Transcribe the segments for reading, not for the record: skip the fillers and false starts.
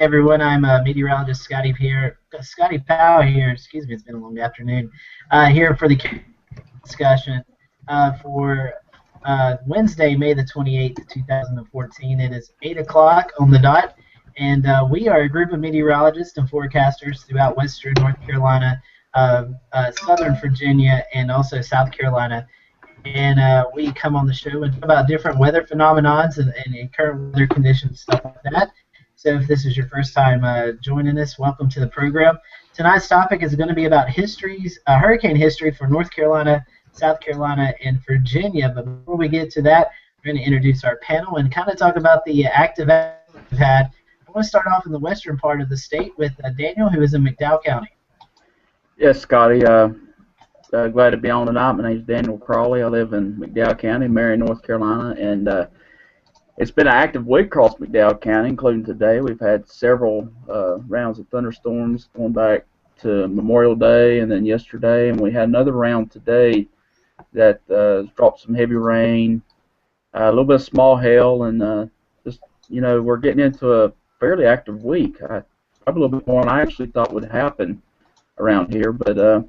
everyone. I'm meteorologist Scotty Powell here. Excuse me, it's been a long afternoon. Here for the discussion for Wednesday, May the 28th, 2014. It is 8 o'clock on the dot, and we are a group of meteorologists and forecasters throughout western North Carolina, southern Virginia, and also South Carolina. And we come on the show and talk about different weather phenomenons and current weather conditions, stuff like that. So if this is your first time joining us, welcome to the program. Tonight's topic is going to be about hurricane history for North Carolina, South Carolina, and Virginia. But before we get to that, we're going to introduce our panel and kind of talk about the active we've had. I want to start off in the western part of the state with Daniel, who is in McDowell County. Yes, Scotty. Glad to be on tonight. My name is Daniel Crawley. I live in McDowell County, Marion, North Carolina, and it's been an active week across McDowell County, including today. We've had several rounds of thunderstorms going back to Memorial Day and then yesterday, and we had another round today that dropped some heavy rain, a little bit of small hail, and we're getting into a fairly active week. Probably a little bit more than I actually thought would happen around here, but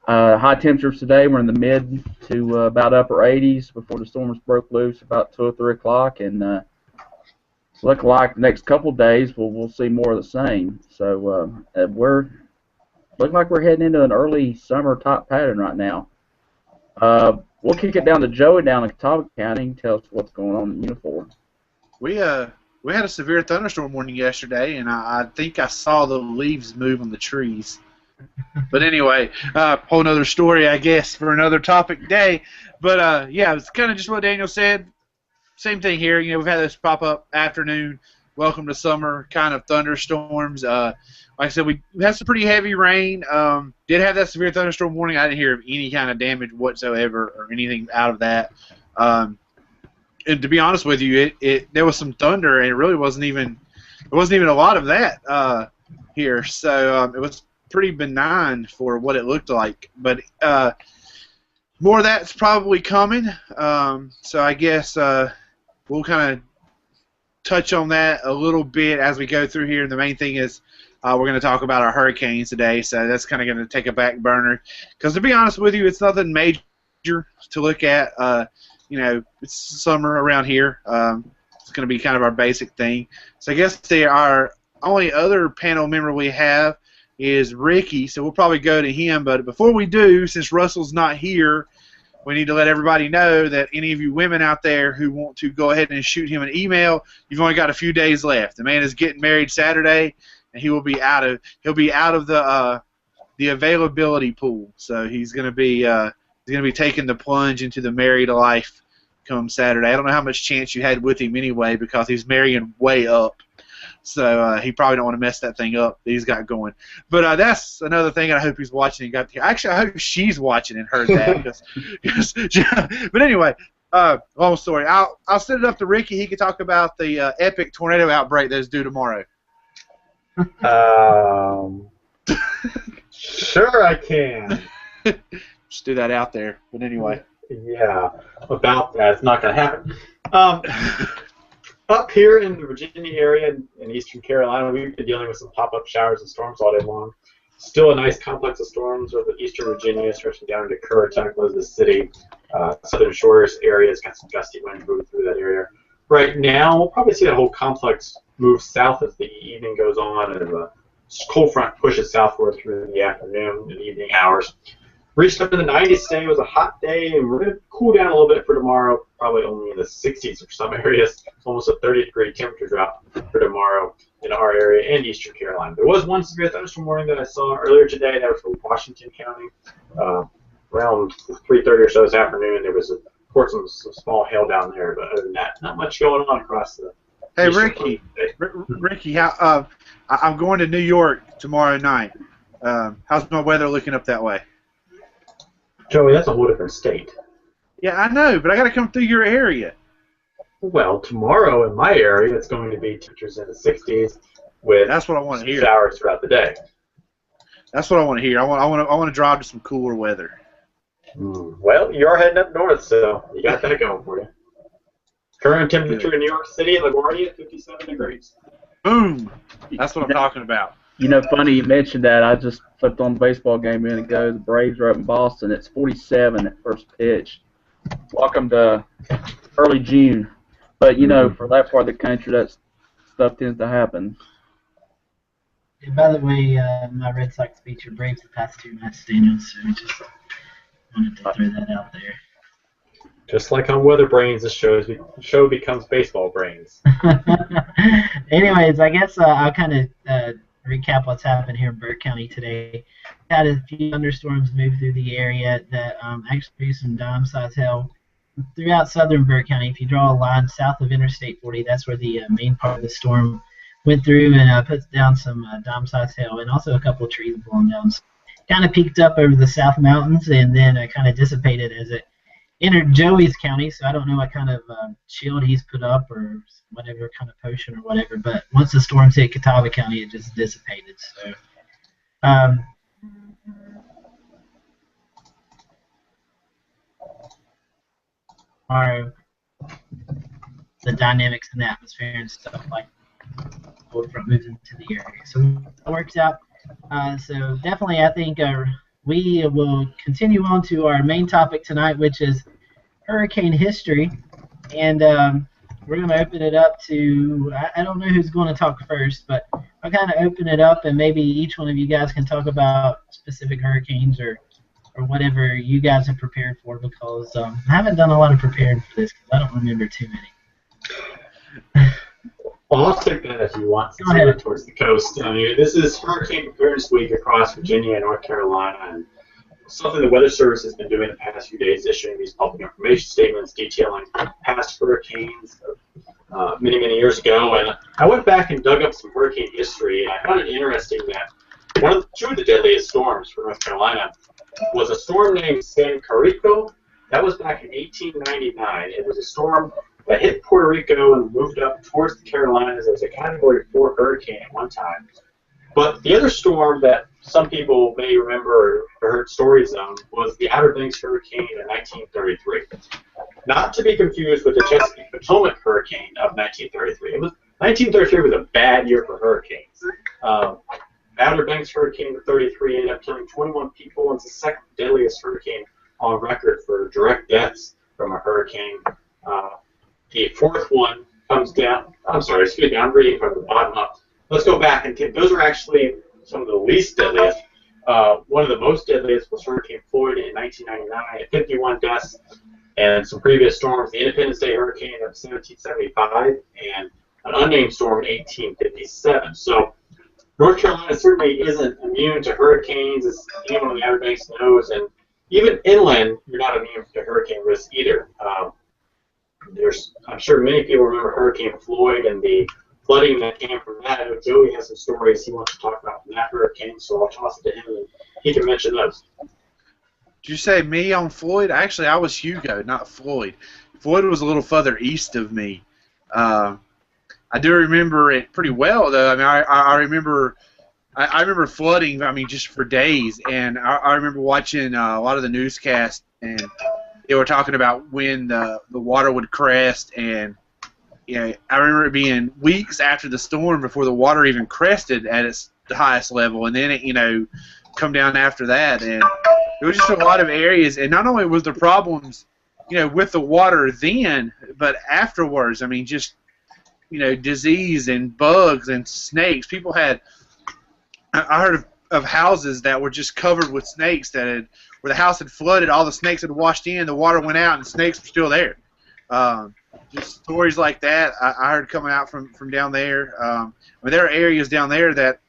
high temperatures today were in the mid to about upper 80s before the storms broke loose about 2 or 3 o'clock, and it's looking like the next couple of days we'll see more of the same. So we're looking like we're heading into an early summer type pattern right now. We'll kick it down to Joey down in Catawba County and tell us what's going on in Uniform. We had a severe thunderstorm warning yesterday, and I think I saw the leaves move on the trees. But anyway, whole nother story, I guess, for another topic day. But yeah, it's kind of just what Daniel said. Same thing here. You know, we've had this pop-up afternoon, welcome to summer kind of thunderstorms. Like I said, we had some pretty heavy rain. Did have that severe thunderstorm warning. I didn't hear of any kind of damage whatsoever or anything out of that. And to be honest with you, there was some thunder, and it really wasn't even a lot of that here. So it was pretty benign for what it looked like, but more of that's probably coming. So I guess we'll kind of touch on that a little bit as we go through here. And the main thing is we're going to talk about our hurricanes today, so that's kind of going to take a back burner. Because to be honest with you, it's nothing major to look at. It's summer around here. It's going to be kind of our basic thing. So I guess our only other panel member we have is Ricky, so we'll probably go to him. But before we do, since Russell's not here, we need to let everybody know that any of you women out there who want to go ahead and shoot him an email, you've only got a few days left. The man is getting married Saturday, and he'll be out of the availability pool. So he's going to be taking the plunge into the married life come Saturday. I don't know how much chance you had with him anyway, because he's marrying way up. So he probably don't want to mess that thing up that he's got going. But that's another thing, and I hope he's watching and got here. Actually, I hope she's watching and heard that. But anyway, long story. I'll send it up to Ricky. He can talk about the epic tornado outbreak that is due tomorrow. Sure I can. Just do that out there. But anyway. Yeah, about that. It's not going to happen. Up here in the Virginia area in eastern Carolina, we've been dealing with some pop-up showers and storms all day long. Still a nice complex of storms over eastern Virginia, stretching down into Currituck, Elizabeth City, southern shores areas. Got some gusty winds moving through that area. Right now, we'll probably see that whole complex move south as the evening goes on, and the cold front pushes southward through the afternoon and evening hours. Reached up in the 90s today. It was a hot day, and we're going to cool down a little bit for tomorrow, probably only in the 60s for some areas. It's almost a 30-degree temperature drop for tomorrow in our area and eastern Carolina. There was one severe thunderstorm warning that I saw earlier today. That was for Washington County. Around 3:30 or so this afternoon, there was some small hail down there, but other than that, not much going on across the. Hey, Ricky, how? I'm going to New York tomorrow night. How's my weather looking up that way? Joey, that's a whole different state. Yeah, I know, but I got to come through your area. Well, tomorrow in my area, it's going to be temperatures in the 60s with that's what I want to hear. Showers throughout the day. That's what I want to hear. I want to drive to some cooler weather. Well, you are heading up north, so you got that going for you. Current temperature in New York City, LaGuardia, 57 degrees. Boom. That's what I'm talking about. You know, funny you mentioned that. I just flipped on the baseball game a minute ago. The Braves are up in Boston. It's 47 at first pitch. Welcome to early June. But, you know, for that part of the country, that stuff tends to happen. And by the way, my Red Sox beat your Braves the past 2 nights, Daniel, so I just wanted to throw that out there. Just like on Weather Brains, the show becomes Baseball Brains. Anyways, I guess I'll kind of recap what's happened here in Burke County today. We had a few thunderstorms move through the area that actually produced some dime-sized hail throughout southern Burke County. If you draw a line south of Interstate 40, that's where the main part of the storm went through and put down some dime-sized hail and also a couple of trees blown down. So kind of peaked up over the South Mountains and then kind of dissipated as it entered Joey's County. So I don't know what kind of shield he's put up or whatever kind of potion or whatever. But once the storms hit Catawba County, it just dissipated. So the dynamics in the atmosphere and stuff like cold front moves into the area. So it works out. So definitely I think we will continue on to our main topic tonight, which is hurricane history. And we're going to open it up to, I don't know who's going to talk first, but I'll kind of open it up and maybe each one of you guys can talk about specific hurricanes or whatever you guys have prepared for, because I haven't done a lot of preparing for this because I don't remember too many. Well, I'll take that if you want, since we're towards the coast. I mean, this is Hurricane Preparedness Week across Virginia and North Carolina, and something the Weather Service has been doing the past few days, issuing these public information statements detailing past hurricanes many, many years ago. And I went back and dug up some hurricane history, and I found it interesting that two of the deadliest storms for North Carolina was a storm named San Carrico. That was back in 1899. It was a storm that hit Puerto Rico and moved up towards the Carolinas. It was a Category 4 hurricane at one time. But the other storm that some people may remember or heard stories of was the Outer Banks hurricane in 1933. Not to be confused with the Chesapeake Potomac hurricane of 1933. 1933 was a bad year for hurricanes. Outer Banks hurricane of 33 ended up killing 21 people, and it's the second deadliest hurricane on record for direct deaths from a hurricane. The fourth one comes down. I'm sorry, excuse me, I'm reading from the bottom up. Let's go back and those are actually some of the least deadliest. One of the most deadliest was Hurricane Floyd in 1999 at 51 deaths, and some previous storms, the Independence Day hurricane of 1775 and an unnamed storm in 1857. So North Carolina certainly isn't immune to hurricanes, as anyone on the Outer Banks knows, and even inland, you're not immune to hurricane risk either. I'm sure many people remember Hurricane Floyd and the flooding that came from that. I know Joey has some stories he wants to talk about from that hurricane, so I'll toss it to him and he can mention those. Did you say me on Floyd? Actually, I was Hugo, not Floyd. Floyd was a little further east of me. I do remember it pretty well, though. I mean, I remember flooding, I mean, just for days, and I remember watching a lot of the newscasts, and they were talking about when the water would crest, and I remember it being weeks after the storm before the water even crested at its highest level, and then it come down after that, and it was just a lot of areas, and not only was there problems with the water then, but afterwards. I mean, just disease and bugs and snakes. People had, I heard of houses that were just covered with snakes where the house had flooded, all the snakes had washed in, the water went out, and the snakes were still there. Just stories like that I heard coming out from down there. I mean, there are areas down there that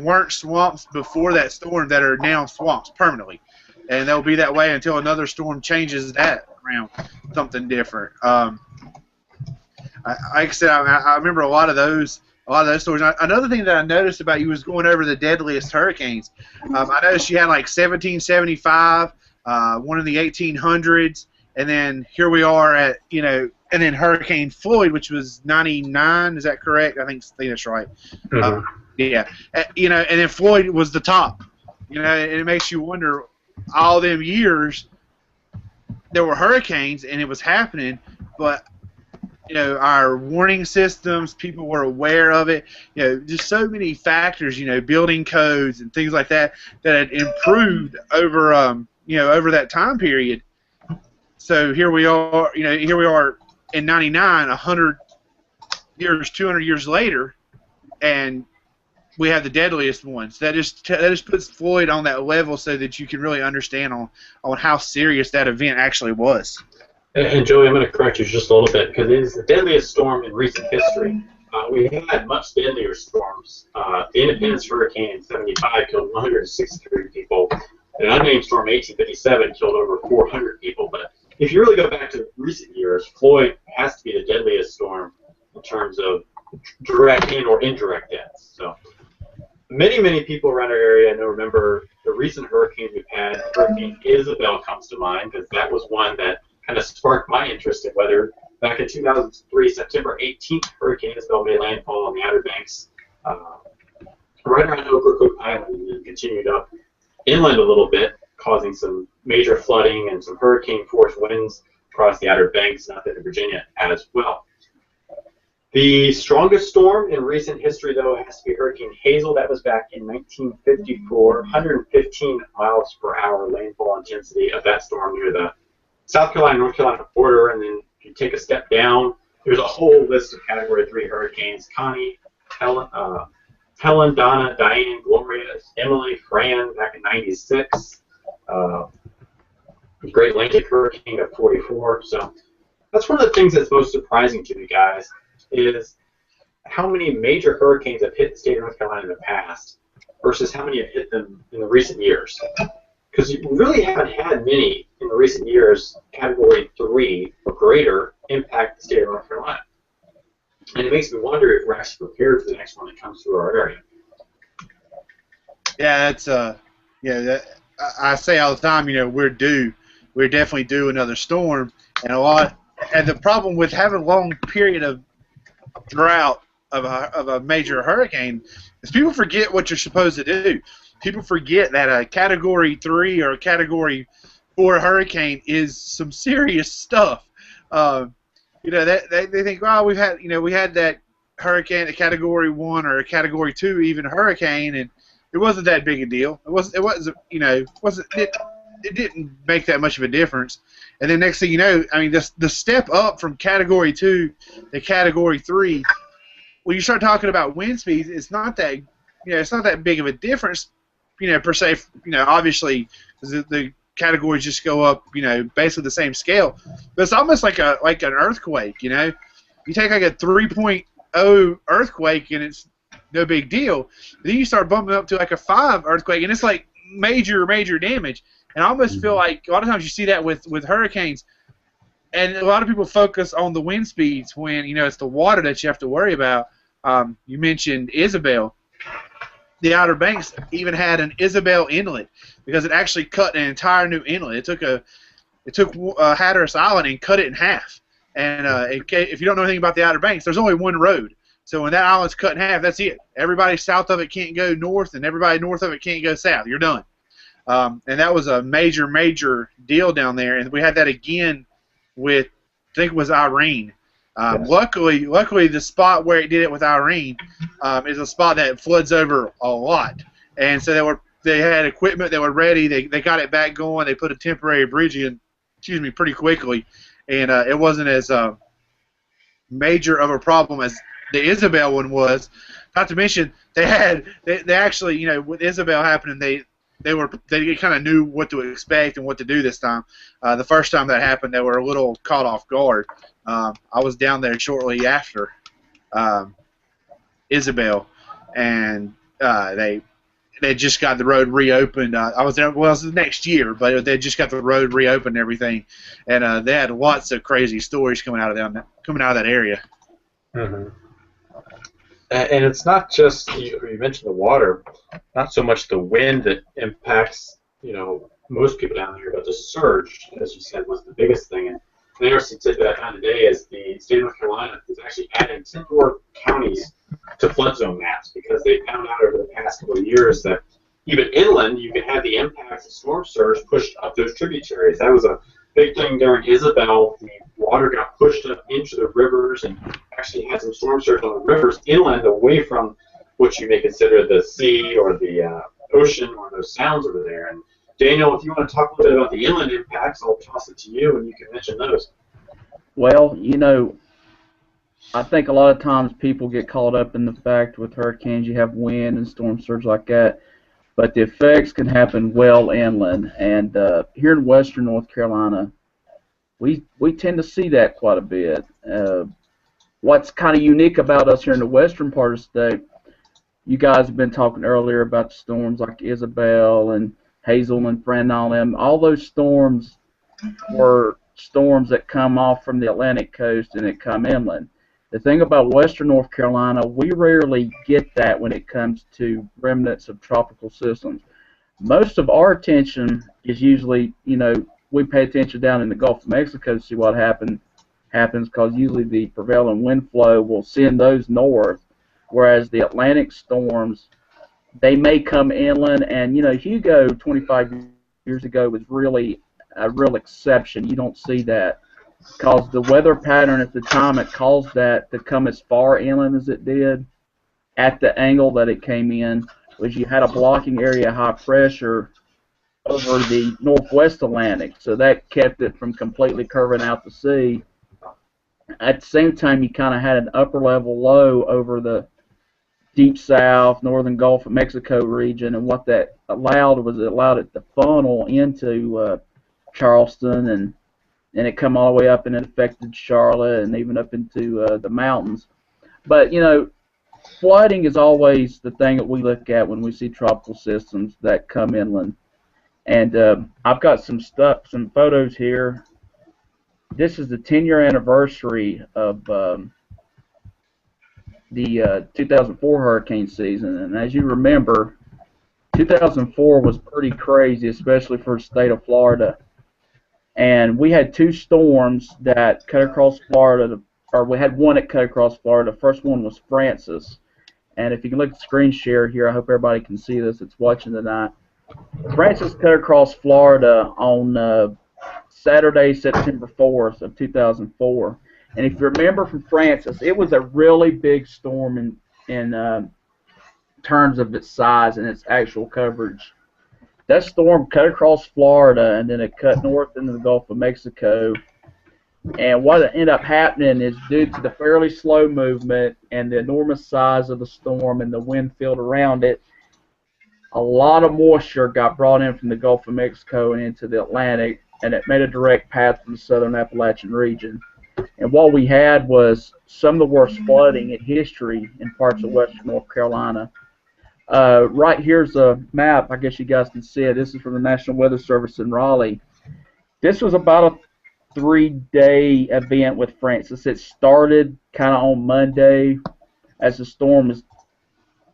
weren't swamps before that storm that are now swamps permanently, and they'll be that way until another storm changes that around something different. Like I said, I remember a lot of those stories. Another thing that I noticed about you was going over the deadliest hurricanes. I noticed you had like 1775, one in the 1800s, and then here we are at, and then Hurricane Floyd, which was 99. Is that correct? I think that's right. Mm-hmm. Yeah. And then Floyd was the top. And it makes you wonder, all them years there were hurricanes and it was happening, but our warning systems. People were aware of it. Just so many factors. Building codes and things like that had improved over over that time period. So here we are. Here we are in '99, 100 years, 200 years later, and we have the deadliest ones. That just puts Floyd on that level so that you can really understand on how serious that event actually was. And Joey, I'm going to correct you just a little bit because it is the deadliest storm in recent history. We had much deadlier storms. The Independence Hurricane in '75 killed 163 people. An unnamed storm in 1857 killed over 400 people. But if you really go back to recent years, Floyd has to be the deadliest storm in terms of direct and or indirect deaths. So many people around our area remember the recent hurricanes we've had. Hurricane Isabel comes to mind because that was one that kind of sparked my interest in weather. Back in 2003, September 18th, Hurricane Isabel made landfall on the Outer Banks, right around Ocracoke Island, and then continued up inland a little bit, causing some major flooding and some hurricane-force winds across the Outer Banks and up into Virginia as well. The strongest storm in recent history, though, has to be Hurricane Hazel. That was back in 1954, 115 miles per hour landfall intensity of that storm near the South Carolina-North Carolina border. And then if you take a step down, there's a whole list of Category 3 hurricanes: Connie, Helen, Donna, Diane, Gloria, Emily, Fran back in '96, Great Atlantic Hurricane of '44. So that's one of the things that's most surprising to me, guys, is how many major hurricanes have hit the state of North Carolina in the past versus how many have hit them in the recent years. Because you really haven't had many in the recent years, Category 3 or greater, impact the state of North Carolina. And it makes me wonder if we're actually prepared for the next one that comes through our area. Yeah, that's I say all the time, we're due. We're definitely due another storm, and the problem with having a long period of drought of a major hurricane is people forget what you're supposed to do. People forget that a Category 3 or a Category 4 hurricane is some serious stuff. They think, well, we had that hurricane, a Category 1 or a Category 2 even hurricane, and it wasn't that big a deal. It didn't make that much of a difference. And then next thing you know, the step up from Category 2 to Category 3, when you start talking about wind speeds, it's not that big of a difference, per se. Obviously, the categories just go up, basically the same scale. But it's almost like an earthquake. You take like a 3.0 earthquake and it's no big deal. Then you start bumping up to like a 5 earthquake and it's like major damage. And I almost feel like a lot of times you see that with hurricanes, and a lot of people focus on the wind speeds when it's the water that you have to worry about. You mentioned Isabel. The Outer Banks even had an Isabel inlet because it actually cut an entire new inlet. It took Hatteras Island and cut it in half. And if you don't know anything about the Outer Banks, there's only one road. So when that island's cut in half, that's it. Everybody south of it can't go north, and everybody north of it can't go south. You're done. And that was a major deal down there. And we had that again with, I think it was Irene. Yes. Luckily, the spot where it did it with Irene is a spot that floods over a lot. And so they had equipment that were ready. They got it back going. They put a temporary bridge in, pretty quickly. And it wasn't as major of a problem as the Isabel one was. Not to mention, they actually, with Isabel happening, they kind of knew what to expect and what to do this time. The first time that happened, they were a little caught off guard. I was down there shortly after Isabel, and they just got the road reopened. I was there. Well, it was the next year, but they just got the road reopened and everything, and they had lots of crazy stories coming out of that area. Mm-hmm. And it's not just, you mentioned the water, not so much the wind that impacts, most people down there, but the surge, as you said, was the biggest thing. And the interesting tidbit I found today is the state of North Carolina is actually adding 10 more counties to flood zone maps because they found out over the past couple of years that even inland, you can have the impacts of storm surge pushed up those tributaries. That was a big thing during Isabel. The water got pushed up into the rivers and actually had some storm surge on the rivers inland away from what you may consider the sea or the ocean or those sounds over there. And Daniel, if you want to talk a little bit about the inland impacts, I'll toss it to you and you can mention those. Well, you know, I think a lot of times people get caught up in the fact with hurricanes you have wind and storm surge like that, but the effects can happen well inland. And here in western North Carolina, we tend to see that quite a bit. What's kind of unique about us here in the western part of the state, you guys have been talking earlier about the storms like Isabel and Hazel and Fran and all them. All those storms were storms that come off from the Atlantic coast and that come inland. The thing about western North Carolina, we rarely get that when it comes to remnants of tropical systems. Most of our attention is usually, you know, we pay attention down in the Gulf of Mexico to see what happens because usually the prevailing wind flow will send those north, whereas the Atlantic storms, they may come inland. And, you know, Hugo 25 years ago was really a real exception. You don't see that because the weather pattern at the time it caused that to come as far inland as it did at the angle that it came in was you had a blocking area of high pressure over the northwest Atlantic, so that kept it from completely curving out to sea. At the same time, you kind of had an upper level low over the deep south, northern Gulf of Mexico region, and what that allowed was it allowed it to funnel into Charleston, and it come all the way up and it affected Charlotte and even up into the mountains. But, you know, flooding is always the thing that we look at when we see tropical systems that come inland. And I've got some photos here. This is the 10-year anniversary of the 2004 hurricane season. And as you remember, 2004 was pretty crazy, especially for the state of Florida. And we had two storms that cut across Florida, or we had one that cut across Florida. The first one was Frances. And if you can look at the screen share here, I hope everybody can see this that's watching tonight. Frances cut across Florida on Saturday, September 4th of 2004. And if you remember from Frances, it was a really big storm in terms of its size and its actual coverage. That storm cut across Florida, and then it cut north into the Gulf of Mexico. And what ended up happening is due to the fairly slow movement and the enormous size of the storm and the wind field around it, a lot of moisture got brought in from the Gulf of Mexico and into the Atlantic, and it made a direct path from the southern Appalachian region. And what we had was some of the worst flooding in history in parts of western North Carolina. Right here's a map. I guess you guys can see it. This is from the National Weather Service in Raleigh. This was about a 3-day event with Frances. It started kind of on Monday as the storm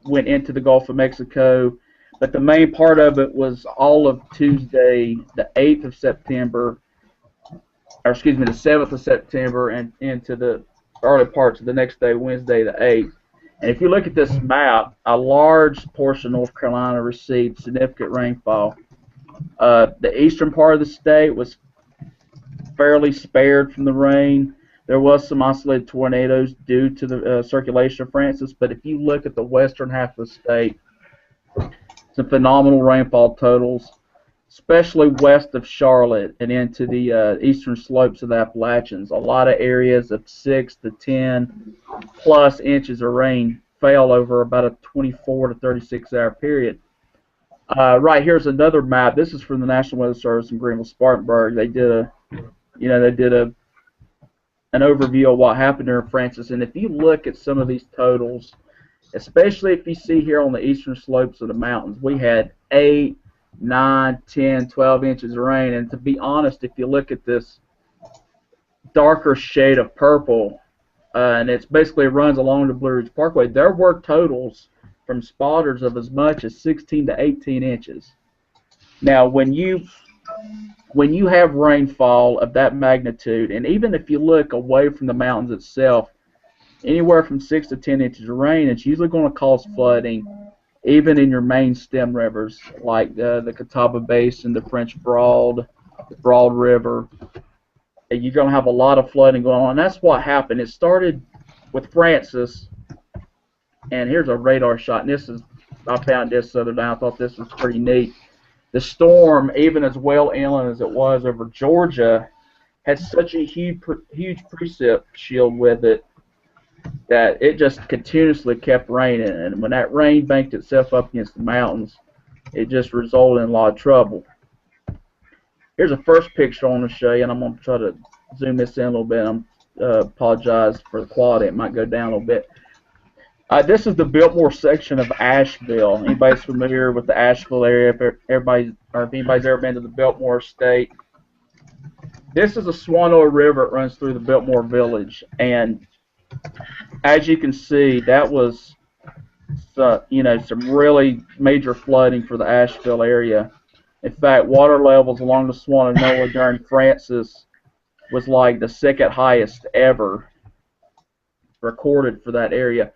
went into the Gulf of Mexico. But the main part of it was all of Tuesday, the 8th of September, or excuse me, the 7th of September, and into the early parts of the next day, Wednesday the 8th. And if you look at this map, a large portion of North Carolina received significant rainfall. The eastern part of the state was fairly spared from the rain. There was some isolated tornadoes due to the circulation of Frances, but if you look at the western half of the state, some phenomenal rainfall totals, especially west of Charlotte and into the eastern slopes of the Appalachians. A lot of areas of 6 to 10 plus inches of rain fell over about a 24 to 36 hour period. Right here's another map. This is from the National Weather Service in Greenville-Spartanburg. They did an overview of what happened during Frances, and if you look at some of these totals, especially if you see here on the eastern slopes of the mountains, we had 8, 9, 10, 12 inches of rain. And to be honest, if you look at this darker shade of purple, and it basically runs along the Blue Ridge Parkway, there were totals from spotters of as much as 16 to 18 inches. Now, when you have rainfall of that magnitude, and even if you look away from the mountains itself, anywhere from 6 to 10 inches of rain, it's usually going to cause flooding, even in your main stem rivers like the Catawba Basin, the French Broad, the Broad River. you're going to have a lot of flooding going on. And that's what happened. It started with Francis, and here's a radar shot. And I found this the other day. I thought this was pretty neat. The storm, even as well inland as it was over Georgia, had such a huge precip shield with it that it just continuously kept raining. And when that rain banked itself up against the mountains, it just resulted in a lot of trouble. Here's a first picture I want to show you, and I'm going to try to zoom this in a little bit. I apologize for the quality. It might go down a little bit. This is the Biltmore section of Asheville. Anybody's familiar with the Asheville area? If anybody's ever been to the Biltmore Estate, this is the Swannanoa River. It runs through the Biltmore Village, and as you can see, that was some really major flooding for the Asheville area. In fact, water levels along the Swannanoa during Francis was like the second highest ever recorded for that area.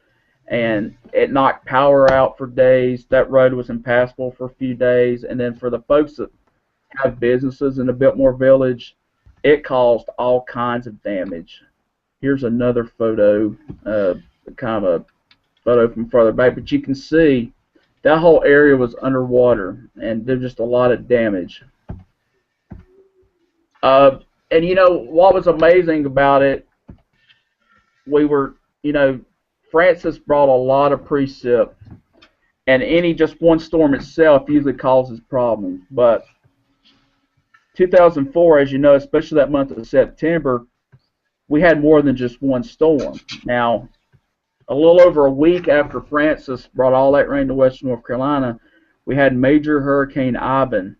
And it knocked power out for days. That road was impassable for a few days. And then for the folks that have businesses in the Biltmore Village, it caused all kinds of damage. Here's another photo, kind of a photo from further back. But you can see that whole area was underwater, and there's just a lot of damage. And what was amazing about it, Francis brought a lot of precip, and just one storm itself usually causes problems. But 2004, as you know, especially that month of September, we had more than just one storm. Now, a little over a week after Francis brought all that rain to western North Carolina, we had major Hurricane Ivan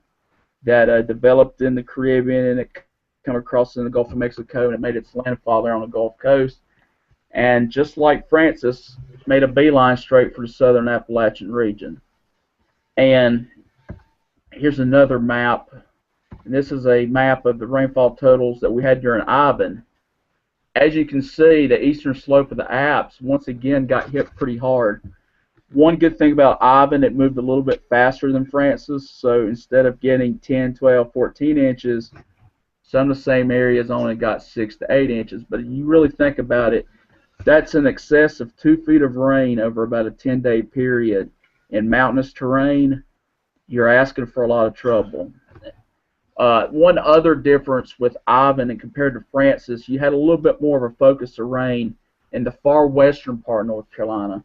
that developed in the Caribbean, and it came across in the Gulf of Mexico, and it made its landfall there on the Gulf Coast. And just like Francis, made a beeline straight for the southern Appalachian region. And here's another map. And this is a map of the rainfall totals that we had during Ivan. As you can see, the eastern slope of the Alps once again got hit pretty hard. One good thing about Ivan, it moved a little bit faster than Francis, so instead of getting 10, 12, 14 inches, some of the same areas only got 6 to 8 inches. But if you really think about it, that's in excess of 2 feet of rain over about a 10-day period. In mountainous terrain, you're asking for a lot of trouble. One other difference with Ivan and compared to Francis, you had a little bit more of a focus of rain in the far western part of North Carolina,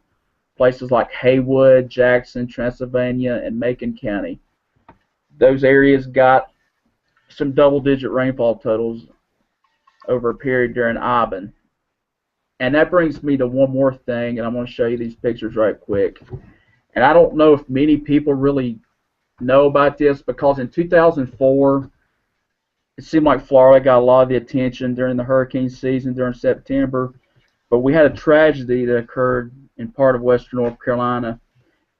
places like Haywood, Jackson, Transylvania, and Macon County. Those areas got some double-digit rainfall totals over a period during Ivan. And that brings me to one more thing, and I'm going to show you these pictures right quick. And I don't know if many people really know about this, because in 2004, it seemed like Florida got a lot of the attention during the hurricane season during September, but we had a tragedy that occurred in part of western North Carolina.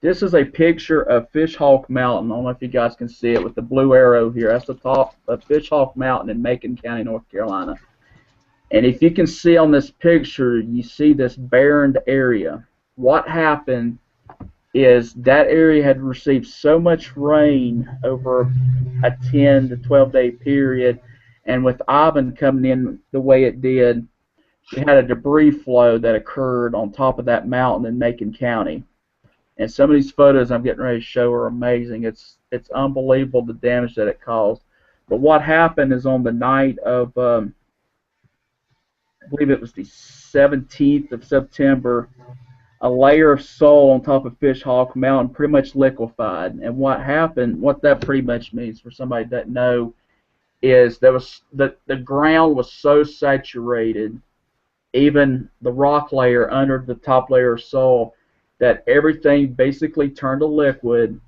This is a picture of Fishhawk Mountain. I don't know if you guys can see it with the blue arrow here. That's the top of Fishhawk Mountain in Macon County, North Carolina. And if you can see on this picture, you see this barren area. What happened is that area had received so much rain over a 10 to 12 day period, and with Ivan coming in the way it did, we had a debris flow that occurred on top of that mountain in Macon County. And some of these photos I'm getting ready to show are amazing. It's unbelievable the damage that it caused. But what happened is on the night of I believe it was the 17th of September, a layer of soil on top of Fishhawk Mountain pretty much liquefied. And what happened, what that pretty much means for somebody that doesn't know, is there was the ground was so saturated, even the rock layer under the top layer of soil, that everything basically turned to liquid,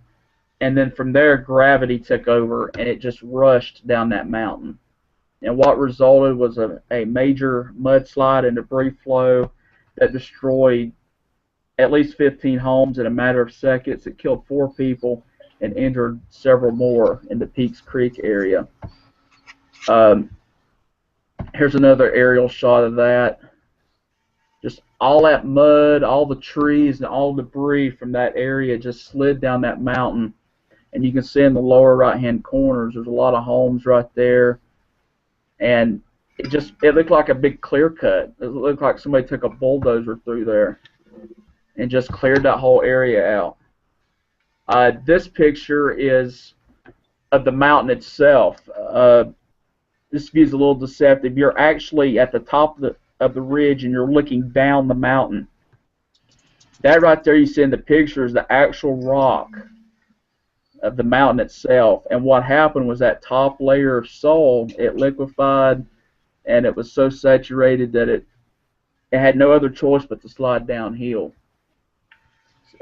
and then from there gravity took over and it just rushed down that mountain. And what resulted was a major mudslide and debris flow that destroyed at least 15 homes in a matter of seconds. It killed 4 people and injured several more in the Peaks Creek area. Here's another aerial shot of that. Just all that mud, all the trees, and all the debris from that area just slid down that mountain. And you can see in the lower right-hand corners, there's a lot of homes right there. And it looked like a big clear cut. It looked like somebody took a bulldozer through there and just cleared that whole area out. This picture is of the mountain itself. This view's a little deceptive. You're actually at the top of the ridge and you're looking down the mountain. That right there you see in the picture is the actual rock of the mountain itself. And what happened was that top layer of soil, it liquefied, and it was so saturated that it had no other choice but to slide downhill.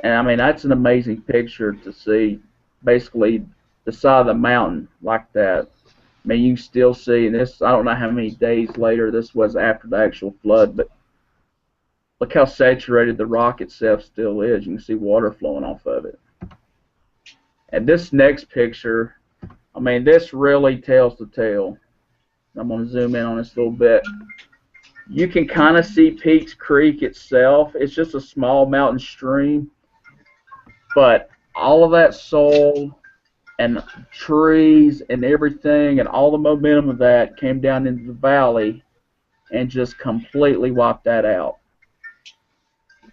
And I mean, that's an amazing picture to see, basically the side of the mountain like that. I mean, you can still see, and this, I don't know how many days later, this was after the actual flood, but look how saturated the rock itself still is. You can see water flowing off of it. And this next picture, I mean, this really tells the tale. I'm going to zoom in on this a little bit. You can kind of see Peaks Creek itself. It's just a small mountain stream. But all of that soil and trees and everything and all the momentum of that came down into the valley and just completely wiped that out.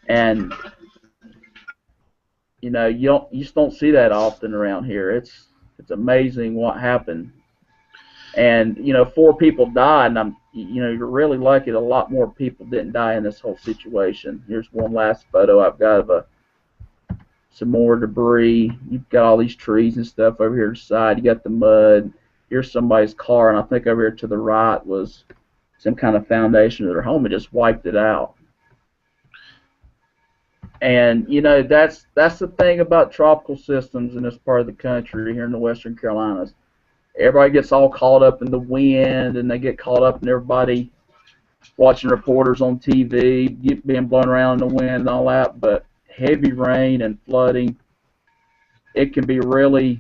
And you know, you just don't see that often around here. It's amazing what happened. And you know, 4 people died, and you're really lucky that a lot more people didn't die in this whole situation. Here's one last photo I've got of some more debris. You've got all these trees and stuff over here to the side. You got the mud. Here's somebody's car, and I think over here to the right was some kind of foundation of their home. It just wiped it out. And you know, that's the thing about tropical systems in this part of the country here in the Western Carolinas. Everybody gets all caught up in the wind, and they get caught up in everybody watching reporters on TV being blown around in the wind and all that. But heavy rain and flooding, it can be really,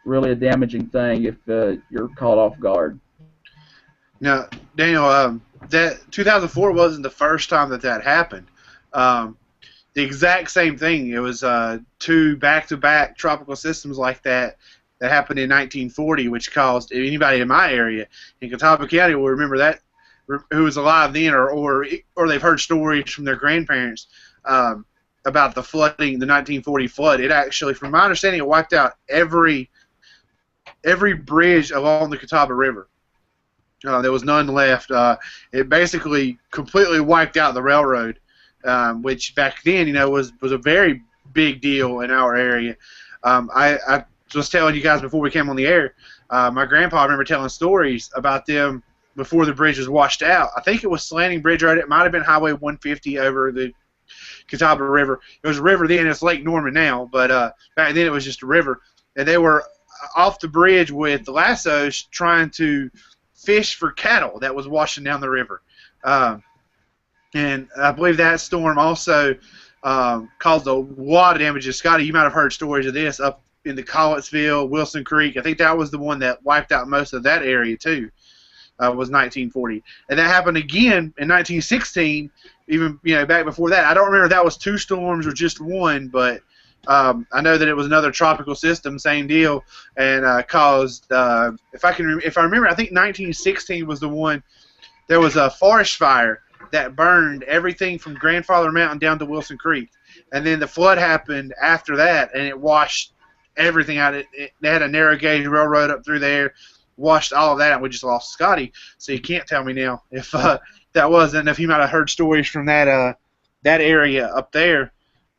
really a damaging thing if you're caught off guard. Now, Daniel, that 2004 wasn't the first time that happened. The exact same thing. It was 2 back-to-back tropical systems like that happened in 1940, which caused anybody in my area in Catawba County will remember that, who was alive then, or they've heard stories from their grandparents about the flooding, the 1940 flood. It actually, from my understanding, it wiped out every bridge along the Catawba River. There was none left. It basically completely wiped out the railroad. Which back then, was a very big deal in our area. I was telling you guys before we came on the air, my grandpa, I remember telling stories about them before the bridge was washed out. I think it was Slanting Bridge Road. It might have been Highway 150 over the Catawba River. It was a river then. It's Lake Norman now, but back then it was just a river. And they were off the bridge with the lassos trying to fish for cattle that was washing down the river. And I believe that storm also caused a lot of damages. Scotty, you might have heard stories of this up in the Collettsville, Wilson Creek. I think that was the one that wiped out most of that area too. Was 1940, and that happened again in 1916. Even back before that, I don't remember if that was 2 storms or just one, but I know that it was another tropical system, same deal, and caused. If I remember, I think 1916 was the one. There was a forest fire that burned everything from Grandfather Mountain down to Wilson Creek. And then the flood happened after that, and it washed everything out. They had a narrow gauge railroad up through there, washed all of that, and we just lost Scotty. So you can't tell me now if that wasn't, if he might have heard stories from that area up there.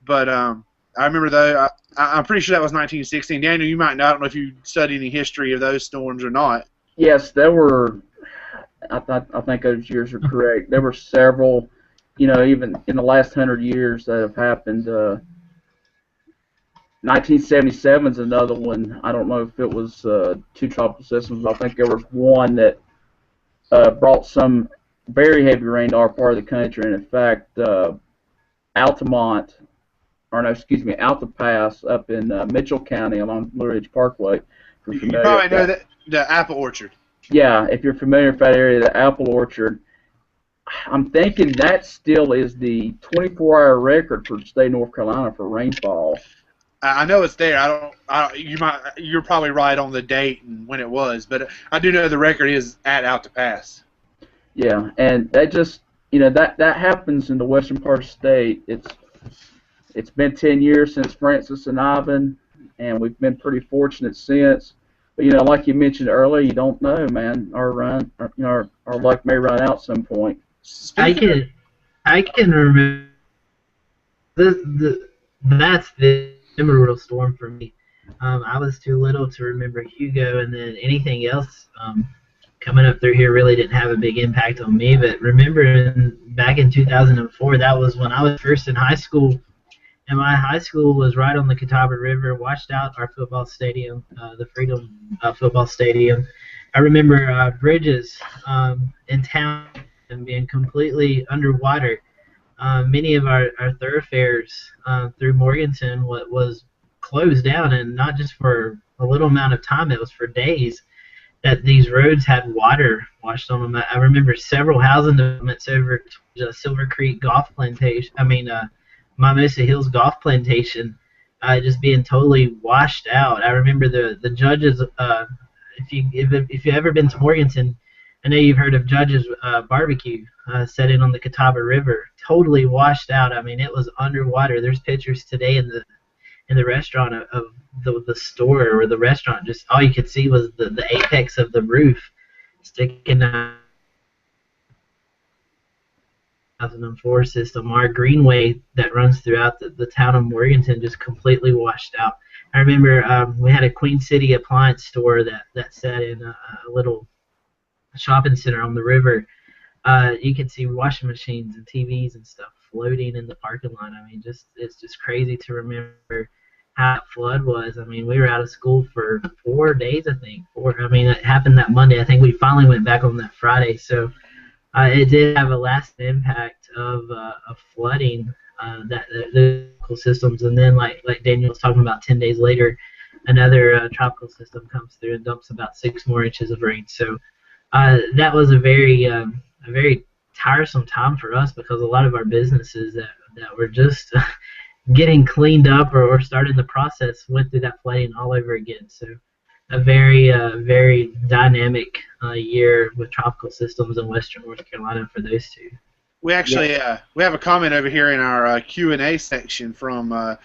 But I remember, though, I'm pretty sure that was 1916. Daniel, you might know. I don't know if you studied any history of those storms or not. Yes, there were. I think those years are correct. There were several, even in the last 100 years that have happened. 1977 is another one. I don't know if it was 2 tropical systems. I think there was one that brought some very heavy rain to our part of the country. And in fact, Alta Pass up in Mitchell County along Blue Ridge Parkway. You probably know that the apple orchard. Yeah, if you're familiar with that area, the apple orchard, I'm thinking that still is the 24-hour record for the state of North Carolina for rainfall. I know it's there. You're probably right on the date and when it was, but I do know the record is at Alta Pass. Yeah, and that just, that happens in the western part of the state. It's been 10 years since Francis and Ivan, and we've been pretty fortunate since. But like you mentioned earlier, you don't know, man. Our luck may run out some point. I can remember that's the memorable storm for me. I was too little to remember Hugo, and then anything else coming up through here really didn't have a big impact on me. But remember, back in 2004, that was when I was first in high school, and my high school was right on the Catawba River, washed out our football stadium, the Freedom Football Stadium. I remember bridges in town being completely underwater. Many of our thoroughfares through Morganton was closed down, and not just for a little amount of time, it was for days that these roads had water washed on them. I remember several housing developments over Silver Creek Golf Plantation, Mimosa Hills Golf Plantation, just being totally washed out. I remember the Judges, if you've ever been to Morganton, I know you've heard of Judge's Barbecue, set in on the Catawba River, totally washed out. I mean, it was underwater. There's pictures today in the restaurant of the store or the restaurant. Just all you could see was the apex of the roof sticking out. 2004 system. Our greenway that runs throughout the town of Morganton just completely washed out. I remember we had a Queen City appliance store that sat in a little shopping center on the river. You could see washing machines and TVs and stuff floating in the parking lot. I mean, it's just crazy to remember how that flood was. I mean, we were out of school for 4 days, I think. It happened that Monday. I think we finally went back on that Friday. So it did have a lasting impact of flooding the tropical systems, and then like Daniel was talking about, 10 days later, another tropical system comes through and dumps about 6 more inches of rain. So that was a very tiresome time for us, because a lot of our businesses that were just getting cleaned up or starting the process went through that flooding all over again. So a very dynamic year with tropical systems in western North Carolina for those two. We actually we have a comment over here in our Q&A section from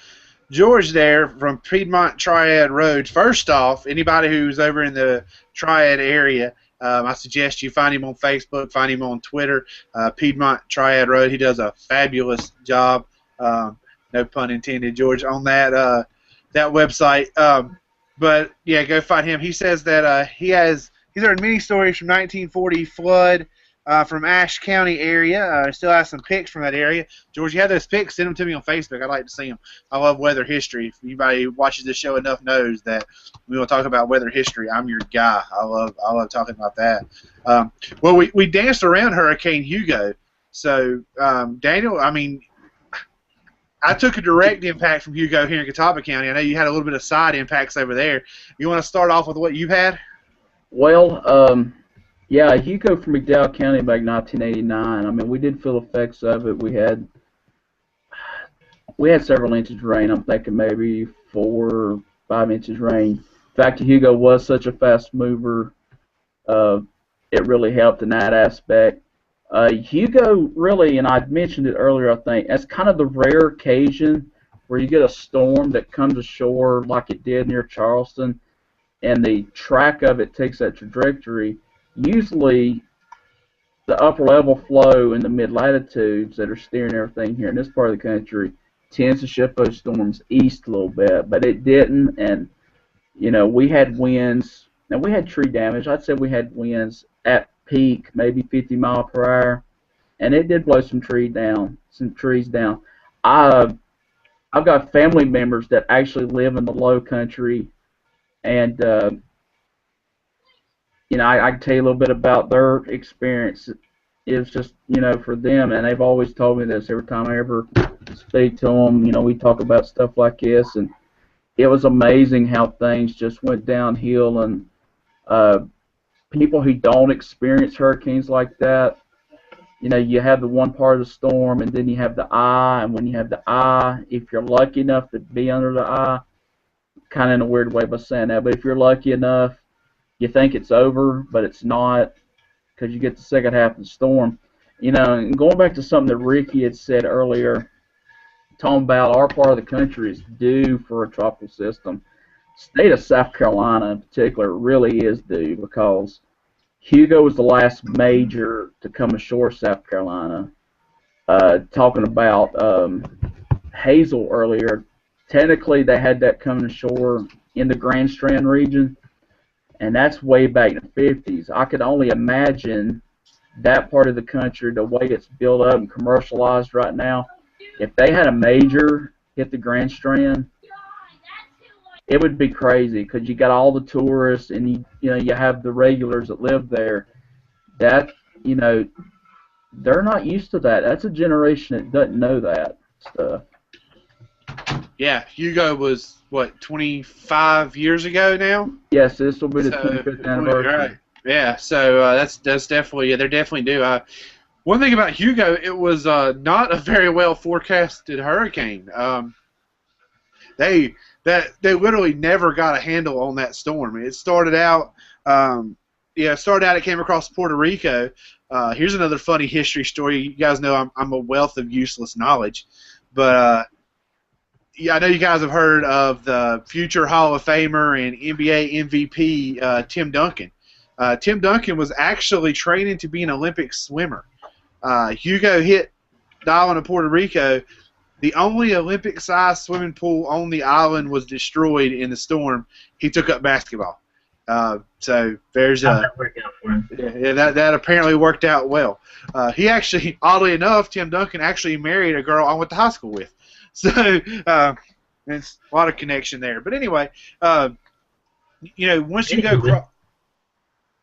George there from Piedmont Triad Road. First off, anybody who's over in the Triad area, I suggest you find him on Facebook, find him on Twitter, Piedmont Triad Road. He does a fabulous job, no pun intended, George, on that website. But yeah, go find him. He says that he's heard many stories from 1940 flood from Ashe County area. Still has some pics from that area. George, you have those pics? Send them to me on Facebook. I'd like to see them. I love weather history. If anybody who watches this show enough knows that we will talk about weather history, I'm your guy. I love talking about that. Well, we danced around Hurricane Hugo. So, Daniel, I mean, I took a direct impact from Hugo here in Catawba County. I know you had a little bit of side impacts over there. You want to start off with what you've had? Well, yeah, Hugo from McDowell County back in 1989. I mean, we did feel effects of it. We had several inches of rain. I'm thinking maybe 4 or 5 inches rain. In fact, Hugo was such a fast mover. It really helped in that aspect. Hugo really, and I mentioned it earlier, I think, that's kind of the rare occasion where you get a storm that comes ashore like it did near Charleston, and the track of it takes that trajectory. Usually, the upper level flow in the mid-latitudes that are steering everything here in this part of the country tends to shift those storms east a little bit, but it didn't, and, we had winds. Now, we had tree damage. I'd say we had winds at peak, maybe 50 mile per hour, and it did blow some trees down. I've got family members that actually live in the low country, and I can tell you a little bit about their experience. It was just, for them, and they've always told me this every time I ever speak to them. We talk about stuff like this, and it was amazing how things just went downhill, and people who don't experience hurricanes like that, you have the one part of the storm, and then you have the eye, and when you have the eye, if you're lucky enough to be under the eye, kind of in a weird way by saying that, but if you're lucky enough, you think it's over, but it's not. because you get the second half of the storm. You know, and going back to something that Ricky had said earlier, talking about our part of the country is due for a tropical system. State of South Carolina in particular really is due, because Hugo was the last major to come ashore South Carolina. Talking about Hazel earlier, technically they had that coming ashore in the Grand Strand region, and that's way back in the 50s. I could only imagine that part of the country, the way it's built up and commercialized right now, if they had a major hit the Grand Strand, it would be crazy, because you got all the tourists and you have the regulars that live there. That, they're not used to that. That's a generation that doesn't know that stuff. Yeah, Hugo was, what, 25 years ago now? Yes, this will be the 25th anniversary. Right. Yeah, so that's definitely, they're definitely due. One thing about Hugo, it was not a very well forecasted hurricane. They literally never got a handle on that storm. It started out, it came across Puerto Rico. Here's another funny history story. You guys know I'm a wealth of useless knowledge, but I know you guys have heard of the future Hall of Famer and NBA MVP Tim Duncan. Tim Duncan was actually training to be an Olympic swimmer. Hugo hit the island of Puerto Rico. The only Olympic-sized swimming pool on the island was destroyed in the storm. He took up basketball. So there's that worked out for him? Yeah, that apparently worked out well. He actually, oddly enough, Tim Duncan actually married a girl I went to high school with. So it's a lot of connection there. But anyway, once you go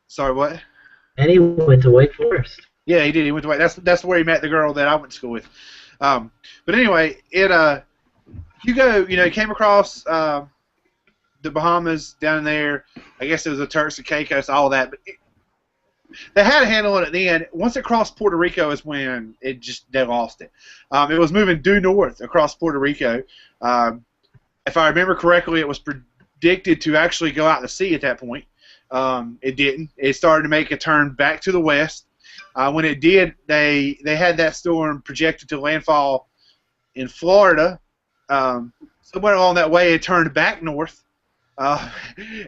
sorry, what? And he went to Wake Forest. Yeah, he did. He went to Wake. That's where he met the girl that I went to school with. But anyway, Hugo, came across the Bahamas down there. I guess it was the Turks and Caicos, all that. But they had a handle on it then. Once it crossed Puerto Rico is when they lost it. It was moving due north across Puerto Rico. If I remember correctly, it was predicted to actually go out to sea at that point. It didn't. It started to make a turn back to the west. When it did, they had that storm projected to landfall in Florida. Somewhere along that way, it turned back north. As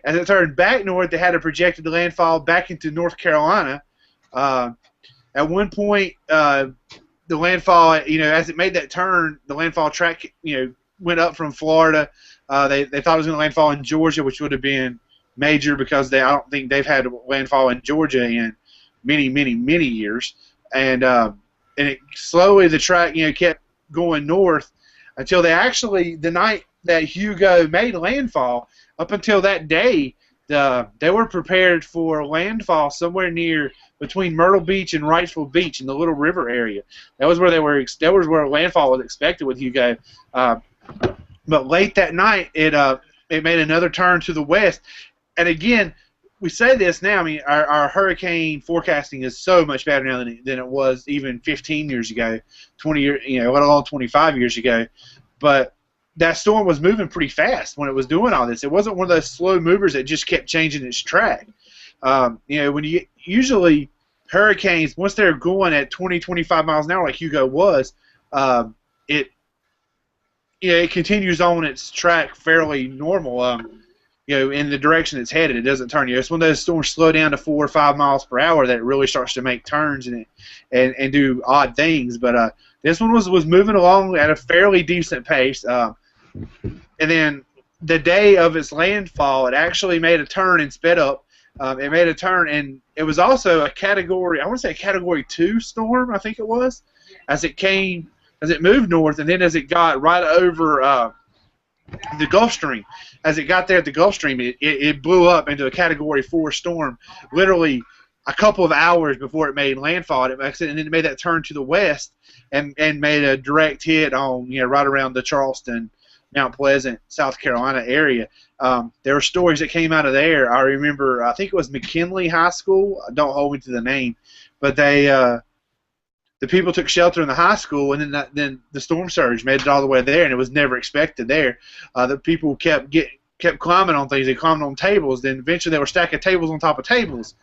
it turned back north, they had it projected to landfall back into North Carolina. At one point, the landfall, as it made that turn, the landfall track, went up from Florida. They thought it was going to landfall in Georgia, which would have been major, because I don't think they've had landfall in Georgia in many, many, many years. And it slowly, the track, kept going north until they actually, the night that Hugo made landfall, up until that day, they were prepared for landfall somewhere near between Myrtle Beach and Wrightsville Beach in the Little River area. That was where that was where landfall was expected with Hugo. But late that night, it made another turn to the west. And again, we say this now. I mean, our hurricane forecasting is so much better now than it was even 15 years ago, 20 years, let alone 25 years ago. But that storm was moving pretty fast when it was doing all this. It wasn't one of those slow movers that just kept changing its track. When you usually hurricanes, once they're going at 20, 25 miles an hour like Hugo was, it continues on its track fairly normal. In the direction it's headed, it doesn't turn. It's when those storms slow down to 4 or 5 miles per hour that it really starts to make turns and do odd things. But this one was moving along at a fairly decent pace. And then the day of its landfall, it actually made a turn and sped up. It made a turn, and it was also a category, I want to say a Category 2 storm, I think it was, as it moved north, and then as it got right over the Gulf Stream. As it got there at the Gulf Stream, it blew up into a Category 4 storm literally a couple of hours before it made landfall. And then it made that turn to the west and made a direct hit on, right around the Charleston, Mount Pleasant, South Carolina area. There were stories that came out of there. I remember, I think it was McKinley High School. Don't hold me to the name. But the people took shelter in the high school, and then the storm surge made it all the way there, and it was never expected there. The people kept climbing on things. They climbed on tables. Then eventually they were stacking tables on top of tables.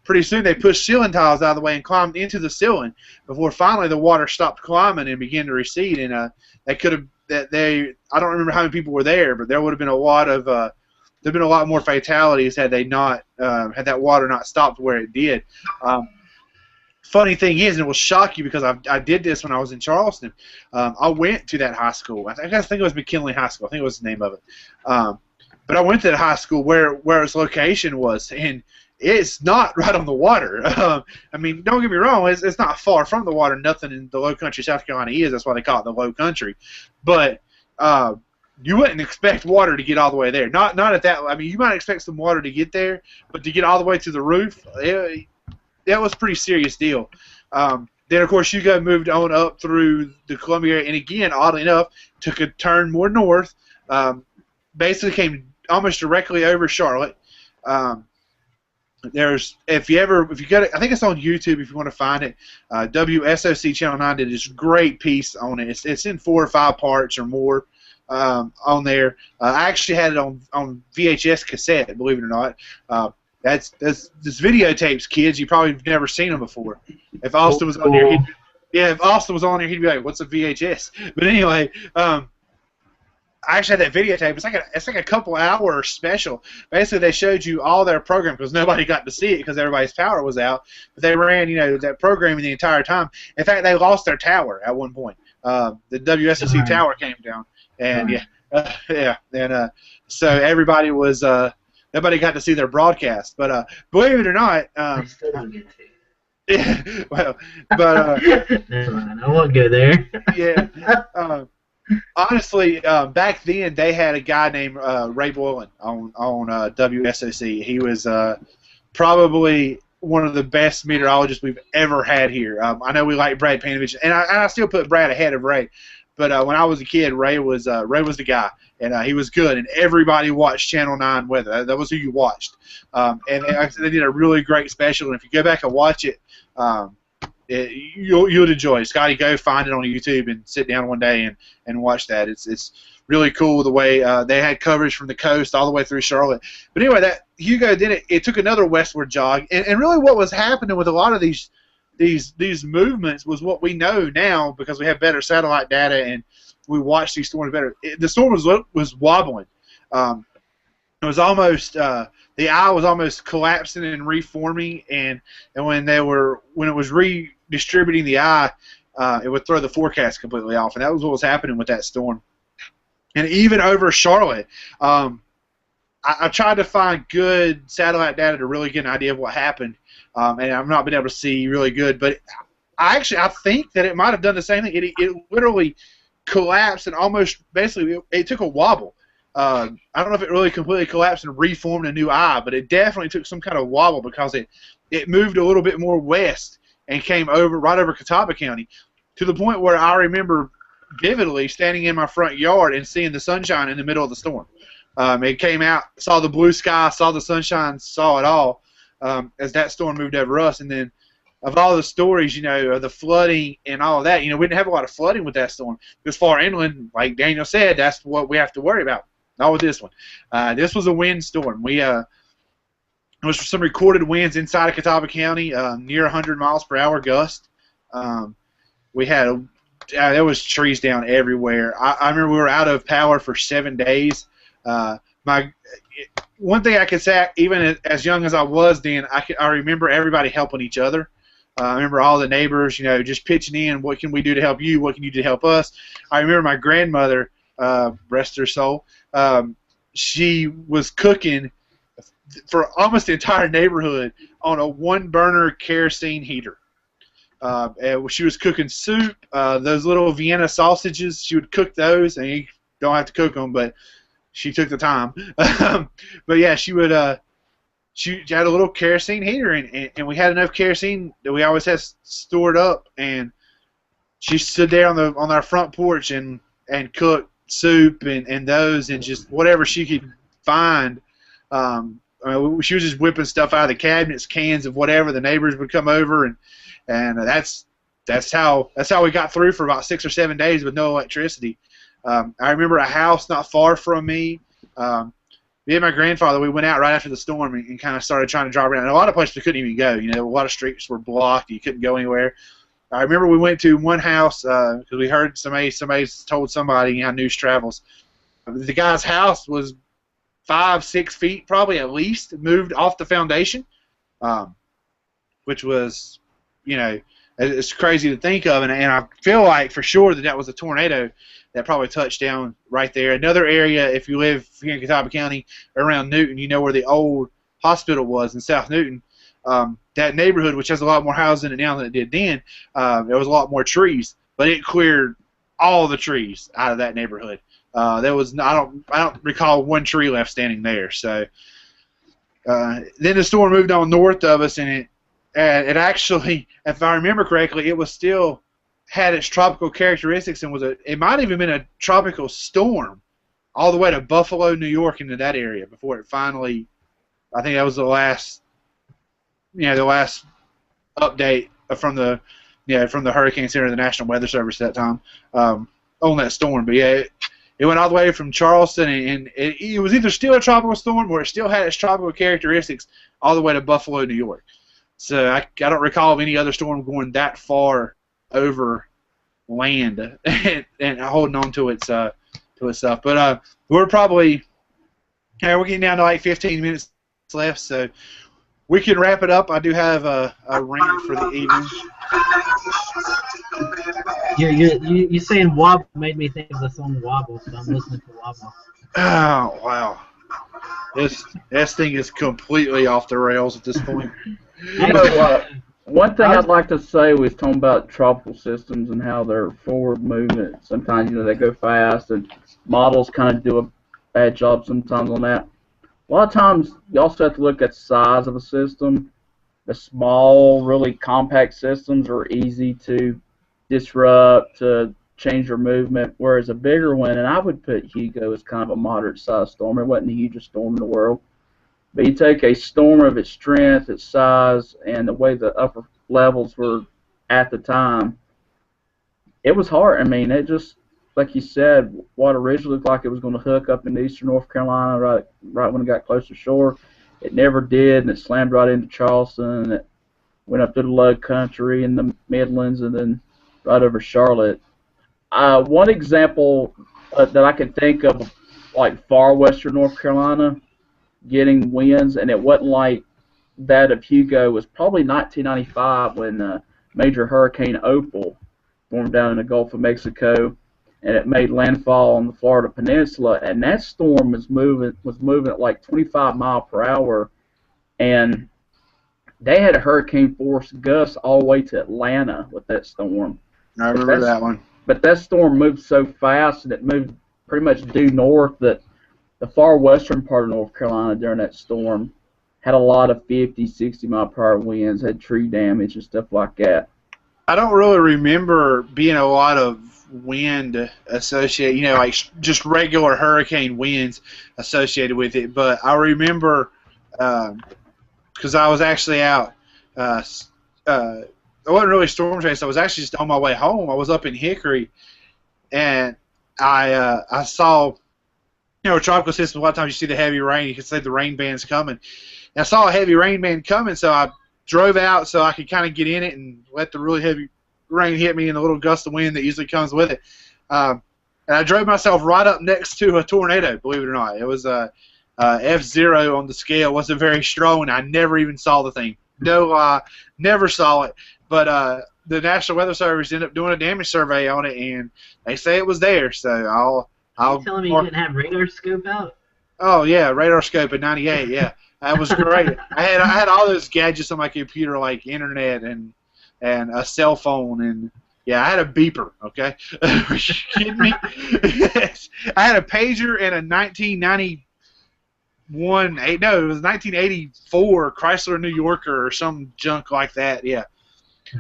Pretty soon they pushed ceiling tiles out of the way and climbed into the ceiling before finally the water stopped climbing and began to recede. And they could have I don't remember how many people were there, but there would have been a lot of there'd been a lot more fatalities had they not had that water not stopped where it did. Funny thing is, and it will shock you because I did this when I was in Charleston. I went to that high school. I think it was McKinley High School. I think it was the name of it. But I went to the high school where its location was, and it's not right on the water. I mean, don't get me wrong, it's not far from the water. Nothing in the low country South Carolina is. That's why they call it the low country. But you wouldn't expect water to get all the way there. Not at that. I mean, you might expect some water to get there, but to get all the way to the roof, that was a pretty serious deal. Then, of course, Hugo moved on up through the Columbia area, and again, oddly enough, took a turn more north. Basically, came almost directly over Charlotte. If you got it, I think it's on YouTube if you want to find it. WSOC Channel 9 did this great piece on it. It's in 4 or 5 parts or more on there. I actually had it on VHS cassette, believe it or not. That's videotapes, kids. You probably have never seen them before. If Austin was on there, if Austin was on there, he'd be like, "What's a VHS?" But anyway, I actually had that videotape. It's like a couple hour special. Basically, they showed you all their program because nobody got to see it because everybody's power was out. But they ran, that programming the entire time. In fact, they lost their tower at one point. The WSOC tower came down, and so everybody was. Nobody got to see their broadcast, but believe it or not, I still don't get to. yeah, well, but Never mind, I won't go there. yeah. Honestly, back then they had a guy named Ray Boylan on WSOC. He was probably one of the best meteorologists we've ever had here. I know we like Brad Panovich, and I still put Brad ahead of Ray. But when I was a kid, Ray was the guy, and he was good, and everybody watched Channel 9 with it. That was who you watched. And they did a really great special, and if you go back and watch it, you'll enjoy it. Scotty, go find it on YouTube and sit down one day and watch that. It's really cool the way they had coverage from the coast all the way through Charlotte. But anyway, that Hugo did it. It took another westward jog, and really what was happening with a lot of these movements was what we know now because we have better satellite data and we watch these storms better. The storm was wobbling. It was almost the eye was almost collapsing and reforming, and when it was redistributing the eye, it would throw the forecast completely off, and that was what was happening with that storm. And even over Charlotte, I tried to find good satellite data to really get an idea of what happened. And I've not been able to see really good, but I think that it might have done the same thing. It literally collapsed and almost basically it took a wobble. I don't know if it really completely collapsed and reformed a new eye, but it definitely took some kind of wobble because it moved a little bit more west and came right over Catawba County to the point where I remember vividly standing in my front yard and seeing the sunshine in the middle of the storm. It came out, saw the blue sky, saw the sunshine, saw it all. As that storm moved over us, and then of all the stories, of the flooding and all of that, we didn't have a lot of flooding with that storm. Because far inland, like Daniel said, that's what we have to worry about. Not with this one. This was a wind storm. There was some recorded winds inside of Catawba County, near 100 miles per hour gust. We had there was trees down everywhere. I remember we were out of power for 7 days. One thing I could say, even as young as I was then, I remember everybody helping each other. I remember all the neighbors, just pitching in. What can we do to help you? What can you do to help us? I remember my grandmother, rest her soul, she was cooking for almost the entire neighborhood on a 1-burner kerosene heater. She was cooking soup, those little Vienna sausages. She would cook those, and you don't have to cook them, but she took the time. But yeah, she would. She had a little kerosene heater, and we had enough kerosene that we always had stored up. And she stood there on our front porch and cooked soup and those and just whatever she could find. She was just whipping stuff out of the cabinets, cans of whatever. The neighbors would come over, and that's how we got through for about 6 or 7 days with no electricity. I remember a house not far from me. me and my grandfather, we went out right after the storm and kind of started trying to drive around. And a lot of places we couldn't even go. You know, a lot of streets were blocked. You couldn't go anywhere. I remember we went to one house because we heard somebody told somebody how news travels. The guy's house was 5-6 feet probably at least moved off the foundation, which was, you know, it's crazy to think of. And I feel like for sure that was a tornado that probably touched down right there. Another area, if you live here in Catawba County around Newton, you know where the old hospital was in South Newton. That neighborhood, which has a lot more housing now than it did then, there was a lot more trees, but it cleared all the trees out of that neighborhood. There was I don't recall one tree left standing there. So then the storm moved on north of us, and it actually, if I remember correctly, it was still had its tropical characteristics and it might have even been a tropical storm all the way to Buffalo, New York, into that area before it finally. I think that was the last update from the Hurricane Center of the National Weather Service at that time on that storm. But yeah, it went all the way from Charleston, and it was either still a tropical storm or it still had its tropical characteristics all the way to Buffalo, New York. So I don't recall of any other storm going that far over land and holding on to its stuff. But we're getting down to like 15 minutes left, so we can wrap it up. I do have a rant for the evening. You saying wobble made me think of the song Wobble, so I'm listening to Wobble. Oh, wow. This thing is completely off the rails at this point. You know what? One thing I'd like to say was talking about tropical systems and how they're forward movement. Sometimes, they go fast, and models kind of do a bad job sometimes on that. A lot of times, you also have to look at the size of a system. The small, really compact systems are easy to disrupt, to change your movement, whereas a bigger one, and I would put Hugo as kind of a moderate-sized storm. It wasn't the hugest storm in the world. But you take a storm of its strength, its size, and the way the upper levels were at the time, it was hard. I mean, it just, like you said, what originally looked like it was going to hook up into eastern North Carolina right when it got close to shore. It never did, and it slammed right into Charleston, and it went up to the low country in the Midlands, and then right over Charlotte. One example that I can think of, like far western North Carolina, getting winds, and it wasn't like that of Hugo, was probably 1995 when Major Hurricane Opal formed down in the Gulf of Mexico, and it made landfall on the Florida Peninsula, and that storm was moving at like 25 miles per hour, and they had a hurricane force gusts all the way to Atlanta with that storm. I remember that one. But that storm moved so fast, and it moved pretty much due north, that the far western part of North Carolina during that storm had a lot of 50, 60 mile per hour winds, had tree damage and stuff like that. I don't really remember being a lot of wind associated, like just regular hurricane winds associated with it. But I remember because I was actually out. I wasn't really storm chasing. I was actually just on my way home. I was up in Hickory, and I saw. A tropical system, a lot of times you see the heavy rain, you can see the rain band's coming. And I saw a heavy rain band coming, so I drove out so I could kind of get in it and let the really heavy rain hit me and the little gust of wind that usually comes with it. And I drove myself right up next to a tornado, believe it or not. It was F0 on the scale. It wasn't very strong, and I never even saw the thing. No lie, never saw it. But the National Weather Service ended up doing a damage survey on it, and they say it was there, so Are you telling me you didn't have radar scope out? Oh yeah, radar scope in '98. Yeah, that was great. I had all those gadgets on my computer, like internet and a cell phone, and yeah, I had a beeper. Okay, are you kidding me? I had a pager and a 1984 Chrysler New Yorker or some junk like that. Yeah.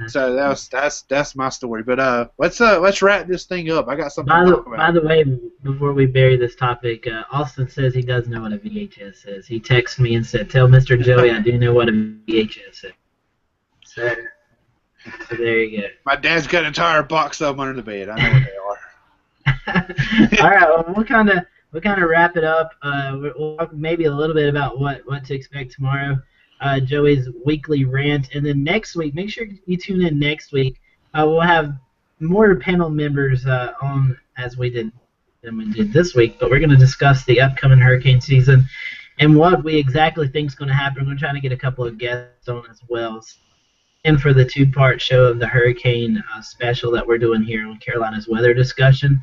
So that's my story. But let's wrap this thing up. I got something to talk about. By the way, before we bury this topic, Austin says he does know what a VHS is. He texted me and said, "Tell Mr. Joey I do know what a VHS is." So there you go. My dad's got an entire box of them under the bed. I know what they are. All right. Well, we'll kind of wrap it up. We'll talk maybe a little bit about what to expect tomorrow. Joey's weekly rant, and then next week, make sure you tune in next week. We'll have more panel members on as we did this week, but we're going to discuss the upcoming hurricane season and what we exactly think is going to happen. We're trying to get a couple of guests on as well, and for the two-part show of the hurricane special that we're doing here on Carolina's Weather Discussion.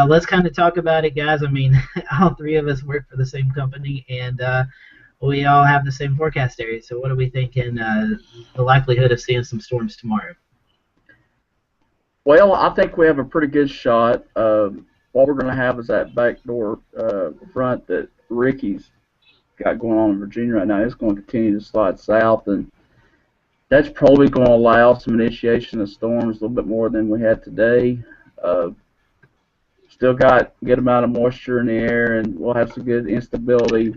Let's kind of talk about it, guys. I mean, all three of us work for the same company, and we all have the same forecast area. So what are we thinking the likelihood of seeing some storms tomorrow? Well, I think we have a pretty good shot. What we're going to have is that backdoor front that Ricky's got going on in Virginia right now. It's going to continue to slide south, and that's probably going to allow some initiation of storms a little bit more than we had today. Still got a good amount of moisture in the air, and we'll have some good instability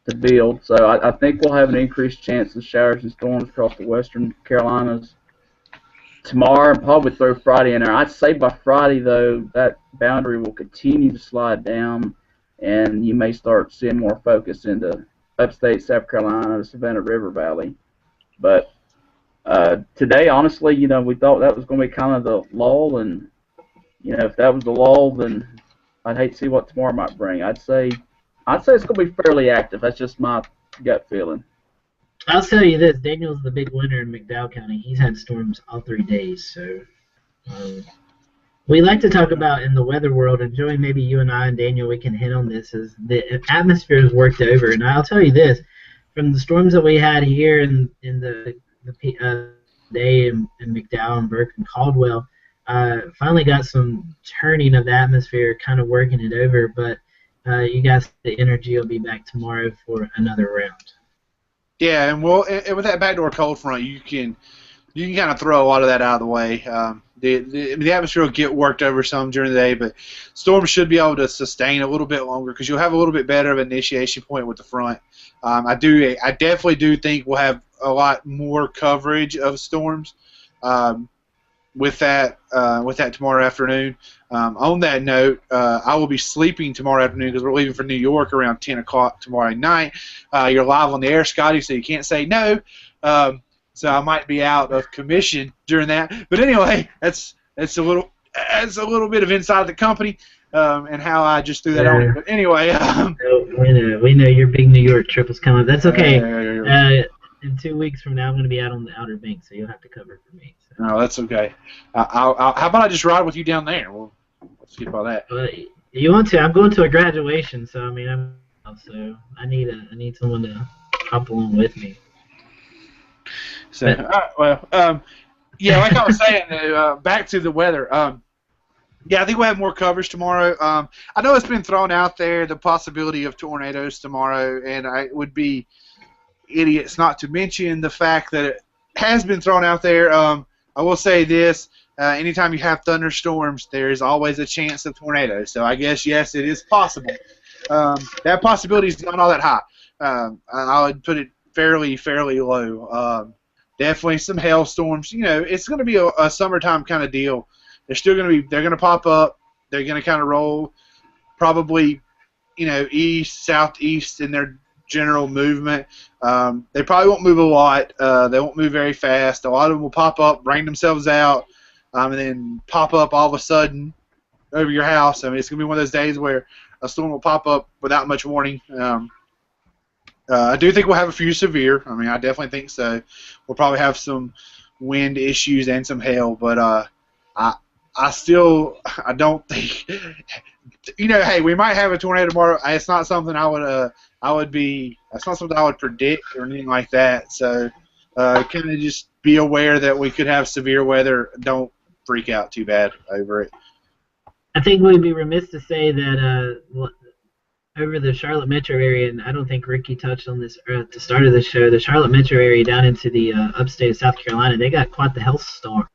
to build. So I think we'll have an increased chance of showers and storms across the western Carolinas tomorrow, and probably throw Friday in there. I'd say by Friday, though, that boundary will continue to slide down, and you may start seeing more focus into upstate South Carolina, the Savannah River Valley. But today, honestly, we thought that was going to be kind of the lull, and if that was the lull, then I'd hate to see what tomorrow might bring. I'd say it's going to be fairly active. That's just my gut feeling. I'll tell you this: Daniel's the big winner in McDowell County. He's had storms all 3 days. So we like to talk about in the weather world, and Joey, maybe you and I and Daniel, we can hit on this, is the atmosphere has worked over. And I'll tell you this: from the storms that we had here in the day in McDowell and Burke and Caldwell, finally got some turning of the atmosphere, kind of working it over. But you guys, the energy will be back tomorrow for another round. Yeah, and with that backdoor cold front, you can kind of throw a lot of that out of the way. The atmosphere will get worked over some during the day, but storms should be able to sustain a little bit longer because you'll have a little bit better of an initiation point with the front. I definitely do think we'll have a lot more coverage of storms with that tomorrow afternoon. On that note, I will be sleeping tomorrow afternoon because we're leaving for New York around 10 o'clock tomorrow night. You're live on the air, Scotty, so you can't say no. So I might be out of commission during that. But anyway, that's a little bit of inside the company and how I just threw that on. But anyway, we know your big New York trip is coming. That's okay. In 2 weeks from now, I'm going to be out on the Outer Banks, so you'll have to cover it for me. So. No, that's okay. How about I just ride with you down there? We'll skip all that. You want to? I'm going to a graduation, so I need someone to hop along with me. So, all right, well, yeah, like I was saying, back to the weather. Yeah, I think we'll have more coverage tomorrow. I know it's been thrown out there, the possibility of tornadoes tomorrow, and I would be idiots not to mention the fact that it has been thrown out there. I will say this. Anytime you have thunderstorms, there is always a chance of tornadoes. So I guess, yes, it is possible. That possibility is not all that high. I would put it fairly low. Definitely some hailstorms. It's going to be a summertime kind of deal. They're going to pop up. They're going to kind of roll probably, east, southeast in their general movement. They probably won't move a lot. They won't move very fast. A lot of them will pop up, bring themselves out, and then pop up all of a sudden over your house. I mean, it's going to be one of those days where a storm will pop up without much warning. I do think we'll have a few severe. I mean, I definitely think so. We'll probably have some wind issues and some hail, but I don't think. Hey, we might have a tornado tomorrow. It's not something that's not something I would predict or anything like that. So, kind of just be aware that we could have severe weather. Don't freak out too bad over it. I think we'd be remiss to say that over the Charlotte metro area, and I don't think Ricky touched on this at the start of the show, the Charlotte metro area down into the upstate of South Carolina, they got quite the hailstorm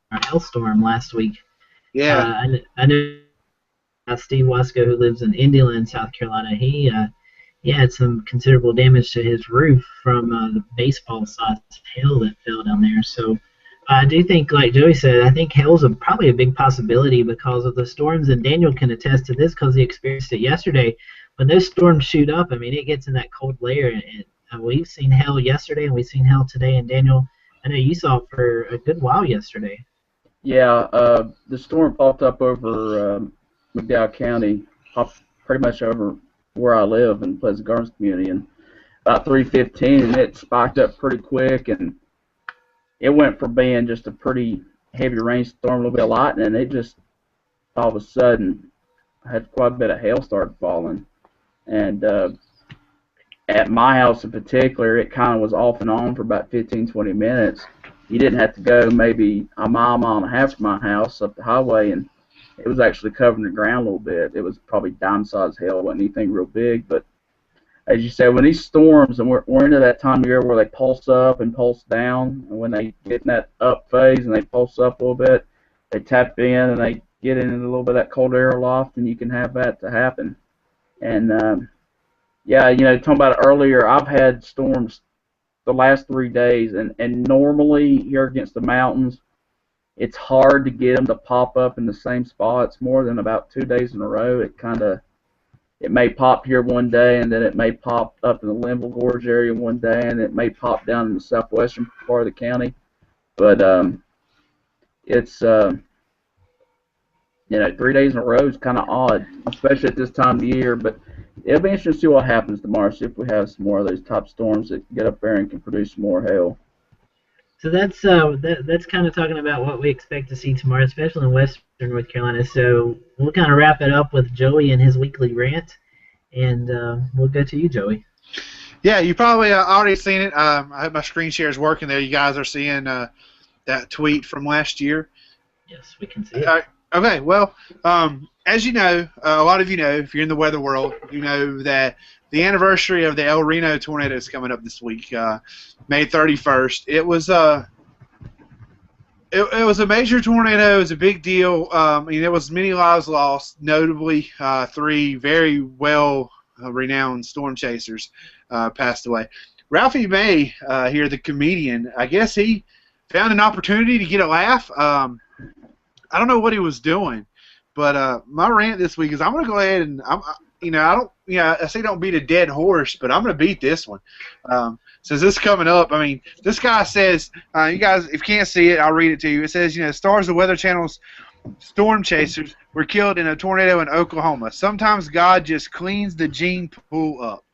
last week. Yeah. I know Steve Wasco, who lives in Indialand, South Carolina, he had some considerable damage to his roof from the baseball-sized hail that fell down there. So I do think, like Joey said, I think hail's probably a big possibility because of the storms, and Daniel can attest to this because he experienced it yesterday. when those storms shoot up, I mean, it gets in that cold layer, and we've seen hail yesterday, and we've seen hail today. And Daniel, I know you saw it for a good while yesterday. Yeah, the storm popped up over McDowell County, popped pretty much over where I live in Pleasant Gardens community, and about 3:15, and it spiked up pretty quick, and it went from being just a pretty heavy rainstorm, a little bit of lightning, and it just all of a sudden had quite a bit of hail started falling. And at my house in particular, it kind of was off and on for about 15, 20 minutes. You didn't have to go maybe a mile, mile and a half from my house up the highway, and it was actually covering the ground a little bit. It was probably dime-sized hail, wasn't anything real big, but as you said, when these storms, and we're into that time of year where they pulse up and pulse down, and when they get in that up phase and they pulse up a little bit, they tap in and they get in a little bit of that cold air loft, and you can have that to happen. And yeah, you know, talking about it earlier, I've had storms the last 3 days, and normally here against the mountains, it's hard to get them to pop up in the same spots more than about 2 days in a row. It may pop here one day, and then it may pop up in the Linville Gorge area one day, and it may pop down in the southwestern part of the county. But it's you know, 3 days in a row is kind of odd, especially at this time of year. But it'll be interesting to see what happens tomorrow. See if we have some more of those top storms that get up there and can produce more hail. So that's kind of talking about what we expect to see tomorrow, especially in western North Carolina. So we'll kind of wrap it up with Joey and his weekly rant, and we'll go to you, Joey. Yeah, you probably already seen it. I hope my screen share is working there. You guys are seeing that tweet from last year. Yes, we can see it. Okay, well, as you know, a lot of you know, if you're in the weather world, you know that the anniversary of the El Reno tornado is coming up this week, May 31st. It was a major tornado. It was a big deal. I mean, there was many lives lost, notably 3 very well-renowned storm chasers passed away. Ralphie May, here, the comedian, I guess he found an opportunity to get a laugh. I don't know what he was doing, but my rant this week is I'm going to go ahead and I say don't beat a dead horse, but I'm going to beat this one. Since this is coming up, I mean, this guy says, you guys, if you can't see it, I'll read it to you. It says, stars of Weather Channel's storm chasers were killed in a tornado in Oklahoma. Sometimes God just cleans the gene pool up.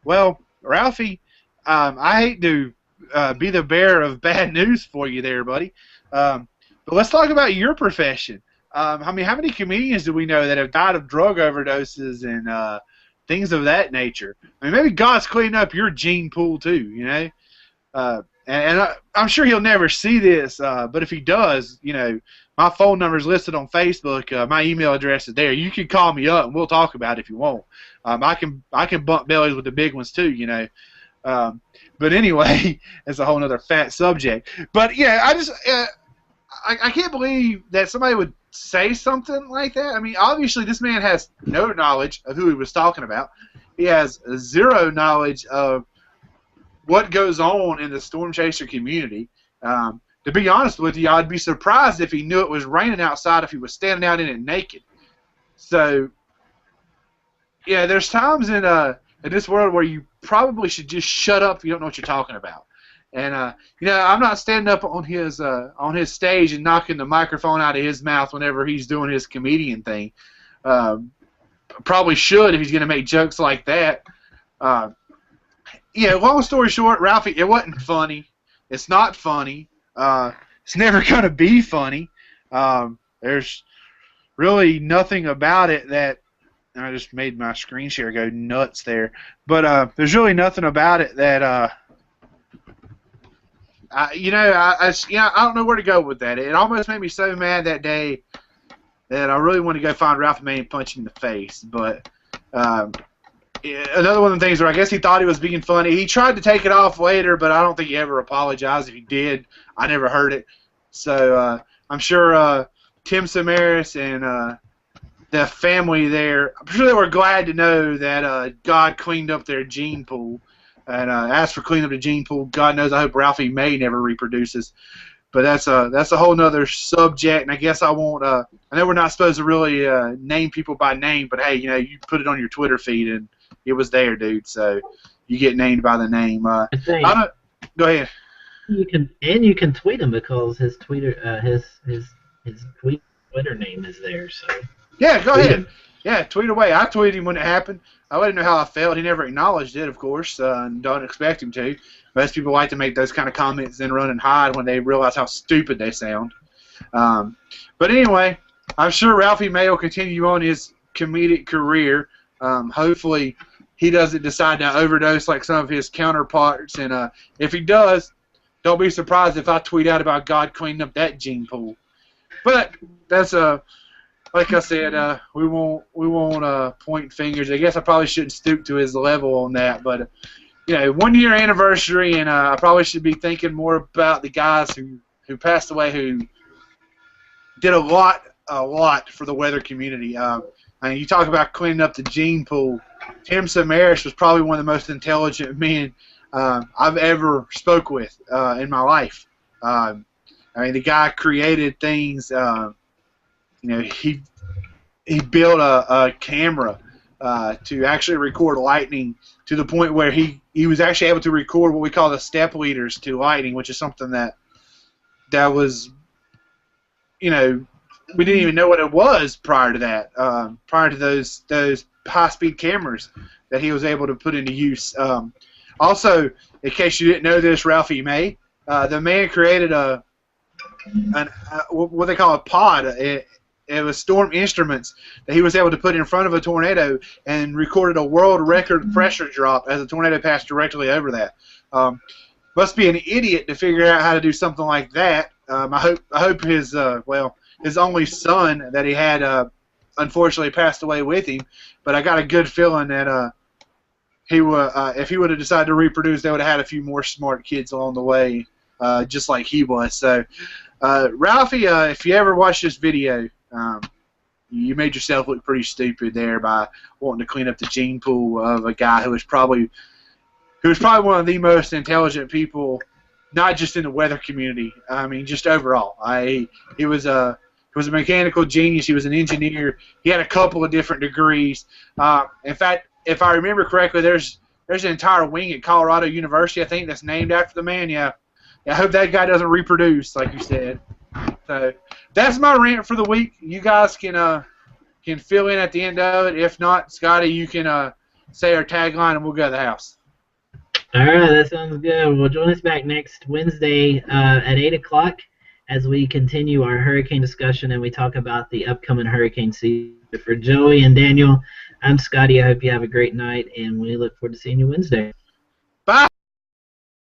Well, Ralphie, I hate to be the bearer of bad news for you there, buddy. But let's talk about your profession. I mean, how many comedians do we know that have died of drug overdoses and things of that nature? I mean, maybe God's cleaning up your gene pool too, And I'm sure he'll never see this, but if he does, my phone number is listed on Facebook. My email address is there. You can call me up and we'll talk about it if you want. I can bump bellies with the big ones too, But anyway, it's a whole other fat subject. But yeah, I can't believe that somebody would say something like that. I mean, obviously this man has no knowledge of who he was talking about. He has zero knowledge of what goes on in the storm chaser community. To be honest with you, I'd be surprised if he knew it was raining outside if he was standing out in it naked. So, yeah, there's times in this world where you probably should just shut up if you don't know what you're talking about. And I'm not standing up on his stage and knocking the microphone out of his mouth whenever he's doing his comedian thing. Probably should if he's going to make jokes like that. Long story short, Ralphie, it wasn't funny. It's not funny. It's never going to be funny. There's really nothing about it that. I just made my screen share go nuts there. But there's really nothing about it that. I don't know where to go with that. It almost made me so mad that day that I really want to go find Ralph May and punch him in the face. But another one of the things where I guess he thought he was being funny. He tried to take it off later, but I don't think he ever apologized. If he did, I never heard it. So I'm sure Tim Samaras and the family there, I'm sure they were glad to know that God cleaned up their gene pool. And as for cleaning up the gene pool, God knows I hope Ralphie May never reproduces. But that's a whole nother subject, and I guess I won't. I know we're not supposed to really name people by name, but hey, you put it on your Twitter feed, and it was there, dude. So you get named by the name. I think Go ahead. you can tweet him because his Twitter Twitter name is there. So Yeah, go tweet ahead. him. Yeah, tweet away. I tweeted him when it happened. I let him know how I felt. He never acknowledged it, of course, and don't expect him to. Most people like to make those kind of comments and run and hide when they realize how stupid they sound. But anyway, I'm sure Ralphie May will continue on his comedic career. Hopefully, he doesn't decide to overdose like some of his counterparts. And if he does, don't be surprised if I tweet out about God cleaning up that gene pool. But that's like I said, we won't point fingers. I guess I probably shouldn't stoop to his level on that, but 1 year anniversary, and I probably should be thinking more about the guys who passed away, who did a lot for the weather community. And you talk about cleaning up the gene pool. Tim Samaras was probably one of the most intelligent men I've ever spoke with in my life. I mean, the guy created things. He built a camera to actually record lightning to the point where he was actually able to record what we call the step leaders to lightning, which is something that was, we didn't even know what it was prior to that, prior to those high-speed cameras that he was able to put into use. Also, in case you didn't know this, Ralphie May, the man created what they call a pod. It was storm instruments that he was able to put in front of a tornado and recorded a world record pressure drop as the tornado passed directly over that. Must be an idiot to figure out how to do something like that. I hope his only son that he had unfortunately passed away with him, but I got a good feeling that if he would have decided to reproduce, they would have had a few more smart kids along the way, just like he was. So, Ralphie, if you ever watch this video, you made yourself look pretty stupid there by wanting to clean up the gene pool of a guy who was probably one of the most intelligent people, not just in the weather community. I mean, just overall. He was a mechanical genius. He was an engineer. He had a couple of different degrees. In fact, if I remember correctly, there's an entire wing at Colorado University, I think, that's named after the man. Yeah. I hope that guy doesn't reproduce, like you said. So that's my rant for the week. You guys can fill in at the end of it. If not, Scotty, you can say our tagline and we'll go to the house. All right, that sounds good. Well, join us back next Wednesday at 8 o'clock as we continue our hurricane discussion and we talk about the upcoming hurricane season. For Joey and Daniel, I'm Scotty. I hope you have a great night, and we look forward to seeing you Wednesday. Bye.